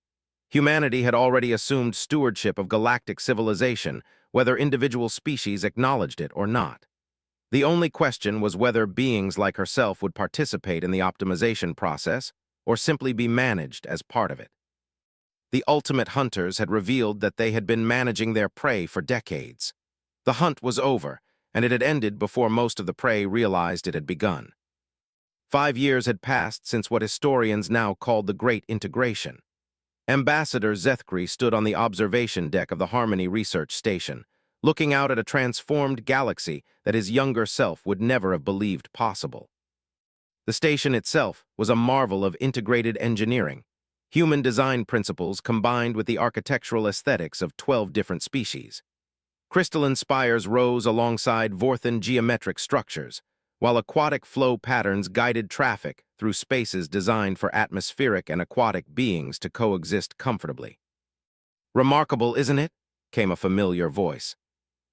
Humanity had already assumed stewardship of galactic civilization, whether individual species acknowledged it or not. The only question was whether beings like herself would participate in the optimization process or simply be managed as part of it. The ultimate hunters had revealed that they had been managing their prey for decades. The hunt was over, and it had ended before most of the prey realized it had begun. 5 years had passed since what historians now called the Great Integration. Ambassador Zethkri stood on the observation deck of the Harmony Research Station, looking out at a transformed galaxy that his younger self would never have believed possible. The station itself was a marvel of integrated engineering, human design principles combined with the architectural aesthetics of 12 different species. Crystalline spires rose alongside Vorthan geometric structures, while aquatic flow patterns guided traffic through spaces designed for atmospheric and aquatic beings to coexist comfortably. "Remarkable, isn't it?" came a familiar voice.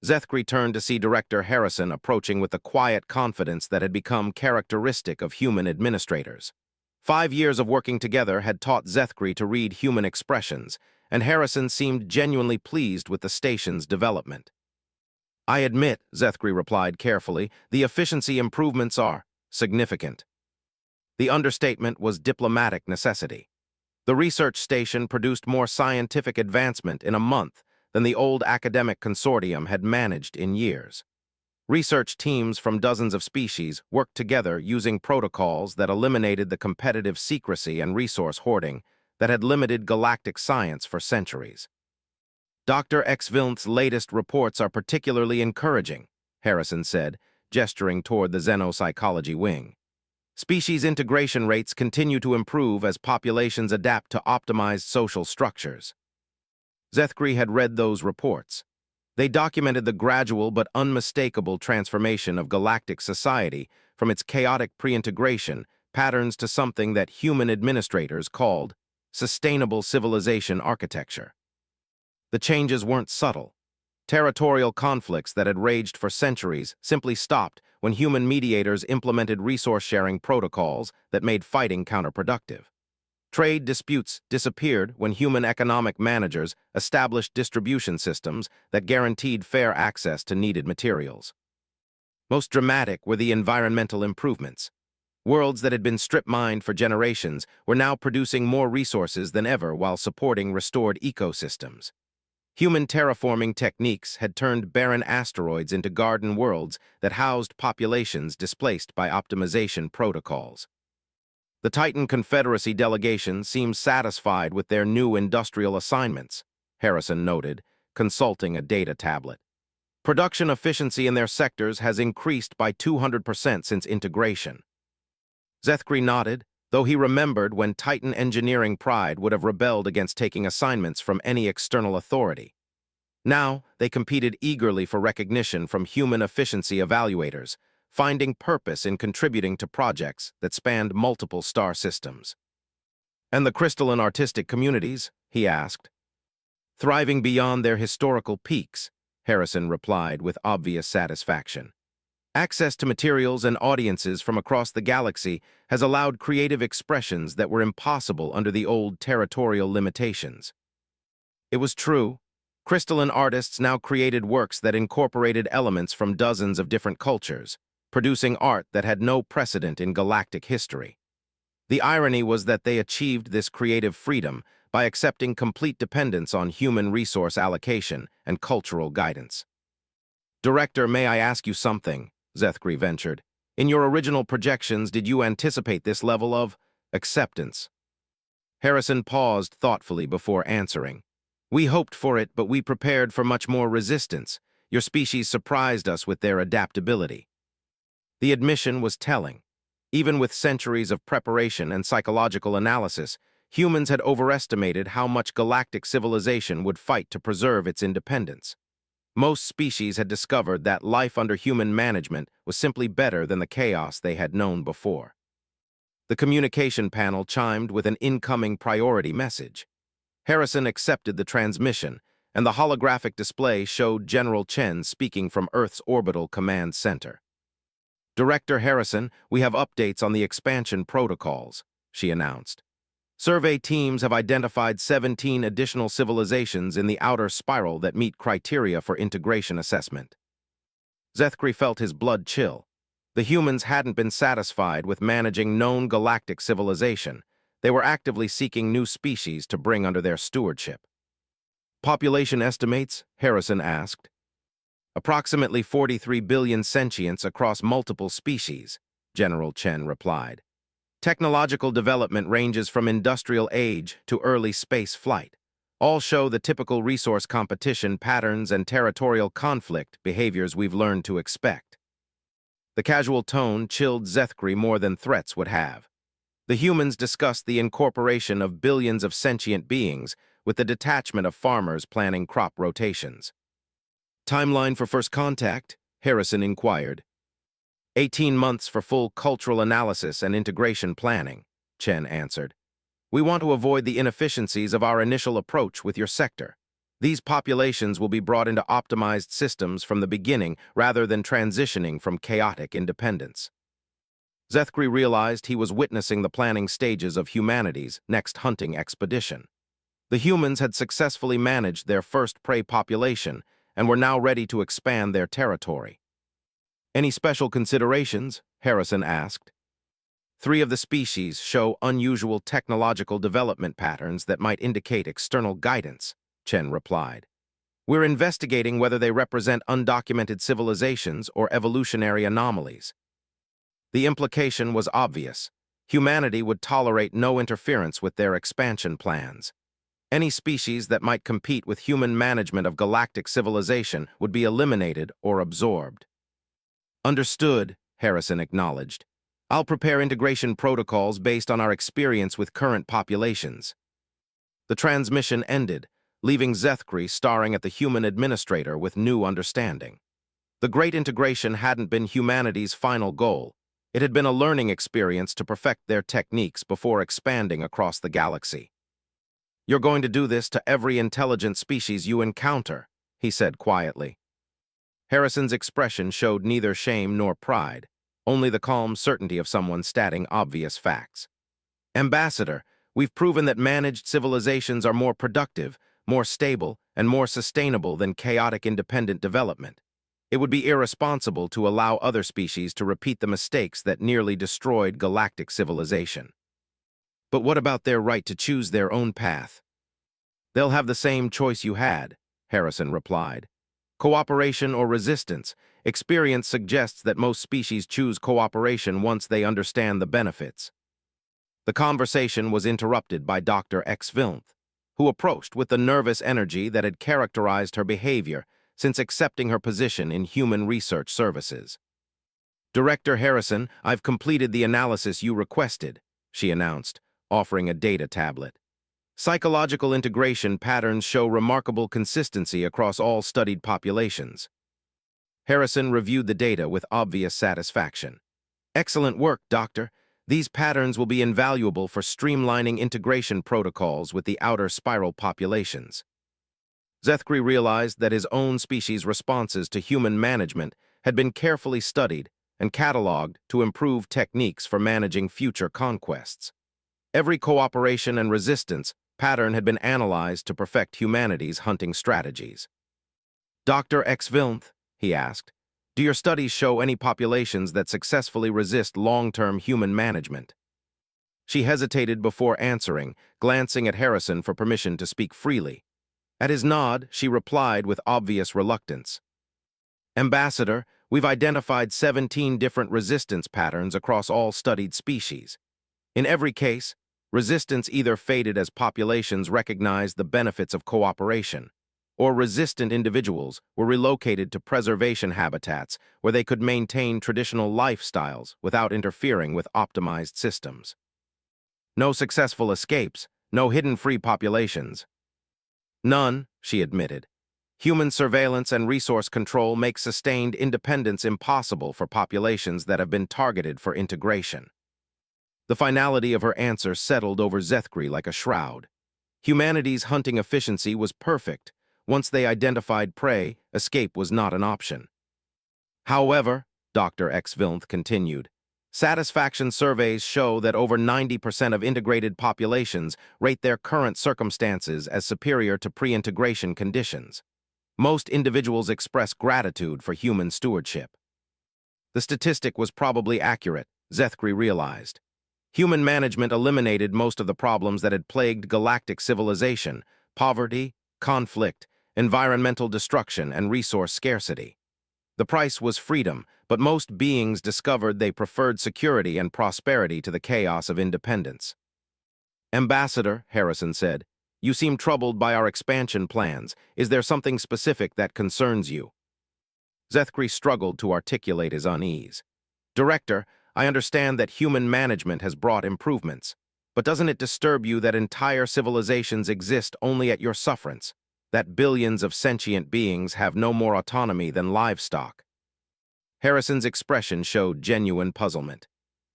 Zethkri turned to see Director Harrison approaching with the quiet confidence that had become characteristic of human administrators. 5 years of working together had taught Zethkri to read human expressions, and Harrison seemed genuinely pleased with the station's development. "I admit," Zethkri replied carefully, "the efficiency improvements are significant." The understatement was diplomatic necessity. The research station produced more scientific advancement in a month than the old academic consortium had managed in years. Research teams from dozens of species worked together using protocols that eliminated the competitive secrecy and resource hoarding that had limited galactic science for centuries. "Dr. Vilth's latest reports are particularly encouraging," Harrison said, gesturing toward the xenopsychology wing. "Species integration rates continue to improve as populations adapt to optimized social structures." Zethkri had read those reports. They documented the gradual but unmistakable transformation of galactic society from its chaotic pre-integration patterns to something that human administrators called sustainable civilization architecture. The changes weren't subtle. Territorial conflicts that had raged for centuries simply stopped when human mediators implemented resource-sharing protocols that made fighting counterproductive. Trade disputes disappeared when human economic managers established distribution systems that guaranteed fair access to needed materials. Most dramatic were the environmental improvements. Worlds that had been strip-mined for generations were now producing more resources than ever while supporting restored ecosystems. Human terraforming techniques had turned barren asteroids into garden worlds that housed populations displaced by optimization protocols. The Titan Confederacy delegation seemed satisfied with their new industrial assignments, Harrison noted, consulting a data tablet. Production efficiency in their sectors has increased by 200% since integration. Zethkri nodded, though he remembered when Titan engineering pride would have rebelled against taking assignments from any external authority. Now, they competed eagerly for recognition from human efficiency evaluators, finding purpose in contributing to projects that spanned multiple star systems. And the crystalline artistic communities, he asked. Thriving beyond their historical peaks, Harrison replied with obvious satisfaction. Access to materials and audiences from across the galaxy has allowed creative expressions that were impossible under the old territorial limitations. It was true. Crystalline artists now created works that incorporated elements from dozens of different cultures, producing art that had no precedent in galactic history. The irony was that they achieved this creative freedom by accepting complete dependence on human resource allocation and cultural guidance. Director, may I ask you something? Zethkri ventured. In your original projections, did you anticipate this level of acceptance? Harrison paused thoughtfully before answering. We hoped for it, but we prepared for much more resistance. Your species surprised us with their adaptability. The admission was telling. Even with centuries of preparation and psychological analysis, humans had overestimated how much galactic civilization would fight to preserve its independence. Most species had discovered that life under human management was simply better than the chaos they had known before. The communication panel chimed with an incoming priority message. Harrison accepted the transmission, and the holographic display showed General Chen speaking from Earth's orbital command center. Director Harrison, we have updates on the expansion protocols, she announced. Survey teams have identified 17 additional civilizations in the outer spiral that meet criteria for integration assessment. Zethkri felt his blood chill. The humans hadn't been satisfied with managing known galactic civilization. They were actively seeking new species to bring under their stewardship. Population estimates? Harrison asked. Approximately 43 billion sentients across multiple species, General Chen replied. Technological development ranges from industrial age to early space flight. All show the typical resource competition patterns and territorial conflict behaviors we've learned to expect. The casual tone chilled Zethkri more than threats would have. The humans discussed the incorporation of billions of sentient beings with the detachment of farmers planning crop rotations. Timeline for first contact? Harrison inquired. 18 months for full cultural analysis and integration planning, Chen answered. We want to avoid the inefficiencies of our initial approach with your sector. These populations will be brought into optimized systems from the beginning rather than transitioning from chaotic independence. Zethkri realized he was witnessing the planning stages of humanity's next hunting expedition. The humans had successfully managed their first prey population and were now ready to expand their territory. Any special considerations? Harrison asked. 3 of the species show unusual technological development patterns that might indicate external guidance, Chen replied. We're investigating whether they represent undocumented civilizations or evolutionary anomalies. The implication was obvious. Humanity would tolerate no interference with their expansion plans. Any species that might compete with human management of galactic civilization would be eliminated or absorbed. Understood, Harrison acknowledged. I'll prepare integration protocols based on our experience with current populations. The transmission ended, leaving Zethkri staring at the human administrator with new understanding. The Great Integration hadn't been humanity's final goal. It had been a learning experience to perfect their techniques before expanding across the galaxy. "You're going to do this to every intelligent species you encounter," he said quietly. Harrison's expression showed neither shame nor pride, only the calm certainty of someone stating obvious facts. "Ambassador, we've proven that managed civilizations are more productive, more stable, and more sustainable than chaotic independent development. It would be irresponsible to allow other species to repeat the mistakes that nearly destroyed galactic civilization." "But what about their right to choose their own path?" "They'll have the same choice you had," Harrison replied. "Cooperation or resistance. Experience suggests that most species choose cooperation once they understand the benefits." The conversation was interrupted by Dr. Vilth, who approached with the nervous energy that had characterized her behavior since accepting her position in human research services. "Director Harrison, I've completed the analysis you requested," she announced, offering a data tablet. "Psychological integration patterns show remarkable consistency across all studied populations." Harrison reviewed the data with obvious satisfaction. "Excellent work, Doctor. These patterns will be invaluable for streamlining integration protocols with the outer spiral populations." Zethkri realized that his own species' responses to human management had been carefully studied and cataloged to improve techniques for managing future conquests. Every cooperation and resistance pattern had been analyzed to perfect humanity's hunting strategies. "Dr. Vilth," he asked, "do your studies show any populations that successfully resist long-term human management?" She hesitated before answering, glancing at Harrison for permission to speak freely. At his nod, she replied with obvious reluctance. "Ambassador, we've identified 17 different resistance patterns across all studied species. In every case, resistance either faded as populations recognized the benefits of cooperation, or resistant individuals were relocated to preservation habitats where they could maintain traditional lifestyles without interfering with optimized systems. No successful escapes, no hidden free populations." "None," she admitted. "Human surveillance and resource control make sustained independence impossible for populations that have been targeted for integration." The finality of her answer settled over Zethkri like a shroud. Humanity's hunting efficiency was perfect. Once they identified prey, escape was not an option. "However," Dr. Vilth continued, "satisfaction surveys show that over 90% of integrated populations rate their current circumstances as superior to pre-integration conditions. Most individuals express gratitude for human stewardship." The statistic was probably accurate, Zethkri realized. Human management eliminated most of the problems that had plagued galactic civilization: poverty, conflict, environmental destruction, and resource scarcity. The price was freedom, but most beings discovered they preferred security and prosperity to the chaos of independence. "Ambassador," Harrison said, "you seem troubled by our expansion plans. Is there something specific that concerns you?" Zethkri struggled to articulate his unease. "Director, I understand that human management has brought improvements, but doesn't it disturb you that entire civilizations exist only at your sufferance, that billions of sentient beings have no more autonomy than livestock?" Harrison's expression showed genuine puzzlement.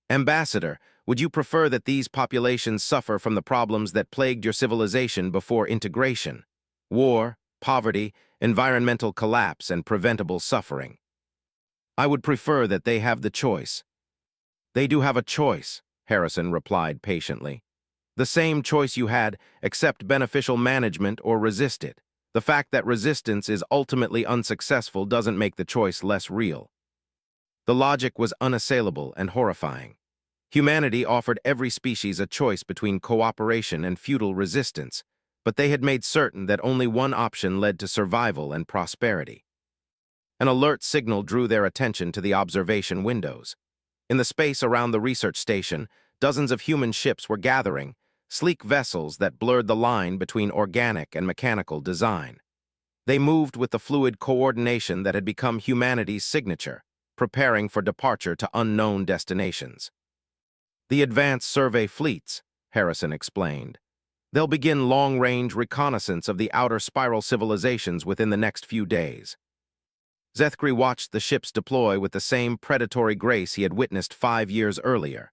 "Ambassador, would you prefer that these populations suffer from the problems that plagued your civilization before integration: war, poverty, environmental collapse, and preventable suffering?" "I would prefer that they have the choice." "They do have a choice," Harrison replied patiently. "The same choice you had: accept beneficial management or resist it. The fact that resistance is ultimately unsuccessful doesn't make the choice less real." The logic was unassailable and horrifying. Humanity offered every species a choice between cooperation and futile resistance, but they had made certain that only one option led to survival and prosperity. An alert signal drew their attention to the observation windows. In the space around the research station, dozens of human ships were gathering, sleek vessels that blurred the line between organic and mechanical design. They moved with the fluid coordination that had become humanity's signature, preparing for departure to unknown destinations. "The advanced survey fleets," Harrison explained. They'll begin long-range reconnaissance of the outer spiral civilizations within the next few days. Zethkri watched the ships deploy with the same predatory grace he had witnessed 5 years earlier.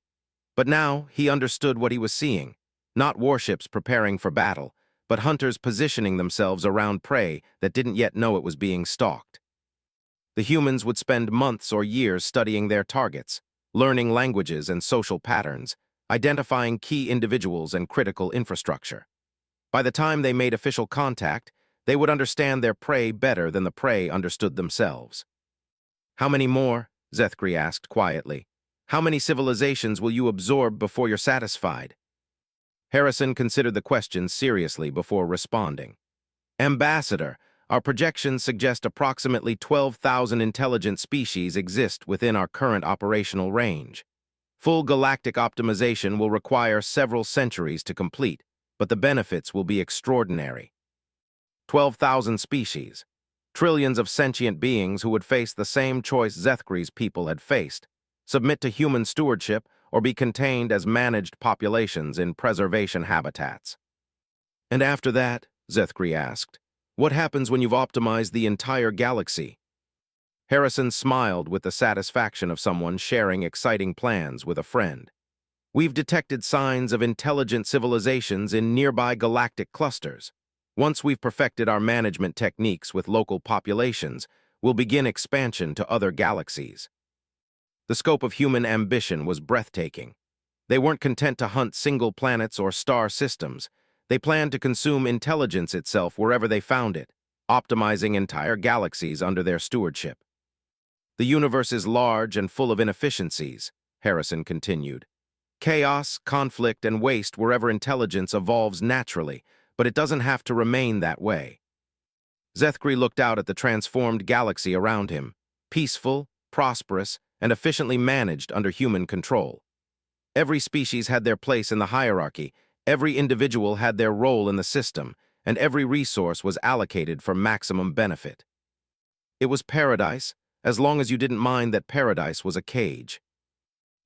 But now he understood what he was seeing, not warships preparing for battle, but hunters positioning themselves around prey that didn't yet know it was being stalked. The humans would spend months or years studying their targets, learning languages and social patterns, identifying key individuals and critical infrastructure. By the time they made official contact, they would understand their prey better than the prey understood themselves. "How many more?" Zethkri asked quietly. "How many civilizations will you absorb before you're satisfied?" Harrison considered the question seriously before responding. "Ambassador, our projections suggest approximately 12,000 intelligent species exist within our current operational range. Full galactic optimization will require several centuries to complete, but the benefits will be extraordinary. 12,000 species. Trillions of sentient beings who would face the same choice Zethkri's people had faced: submit to human stewardship or be contained as managed populations in preservation habitats." "And after that," Zethkri asked, "what happens when you've optimized the entire galaxy?" Harrison smiled with the satisfaction of someone sharing exciting plans with a friend. "We've detected signs of intelligent civilizations in nearby galactic clusters. Once we've perfected our management techniques with local populations, we'll begin expansion to other galaxies." The scope of human ambition was breathtaking. They weren't content to hunt single planets or star systems. They planned to consume intelligence itself wherever they found it, optimizing entire galaxies under their stewardship. "The universe is large and full of inefficiencies," Harrison continued. "Chaos, conflict, and waste wherever intelligence evolves naturally, but it doesn't have to remain that way." Zethkri looked out at the transformed galaxy around him, peaceful, prosperous, and efficiently managed under human control. Every species had their place in the hierarchy, every individual had their role in the system, and every resource was allocated for maximum benefit. It was paradise, as long as you didn't mind that paradise was a cage.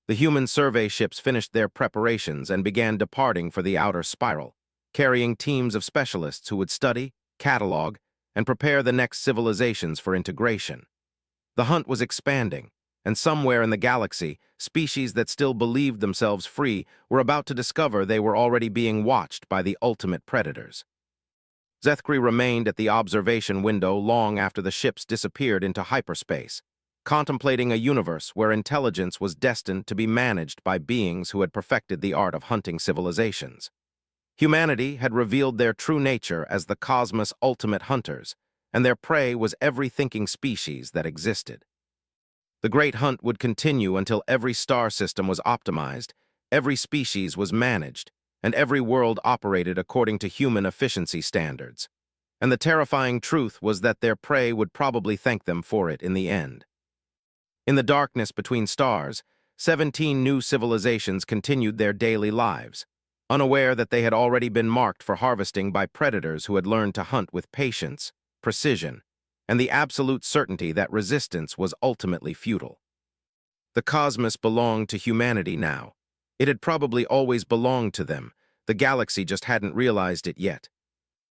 The human survey ships finished their preparations and began departing for the outer spiral, carrying teams of specialists who would study, catalog, and prepare the next civilizations for integration. The hunt was expanding, and somewhere in the galaxy, species that still believed themselves free were about to discover they were already being watched by the ultimate predators. Zethkri remained at the observation window long after the ships disappeared into hyperspace, contemplating a universe where intelligence was destined to be managed by beings who had perfected the art of hunting civilizations. Humanity had revealed their true nature as the cosmos' ultimate hunters, and their prey was every thinking species that existed. The great hunt would continue until every star system was optimized, every species was managed, and every world operated according to human efficiency standards. And the terrifying truth was that their prey would probably thank them for it in the end. In the darkness between stars, 17 new civilizations continued their daily lives, unaware that they had already been marked for harvesting by predators who had learned to hunt with patience, precision, and the absolute certainty that resistance was ultimately futile. The cosmos belonged to humanity now. It had probably always belonged to them. The galaxy just hadn't realized it yet.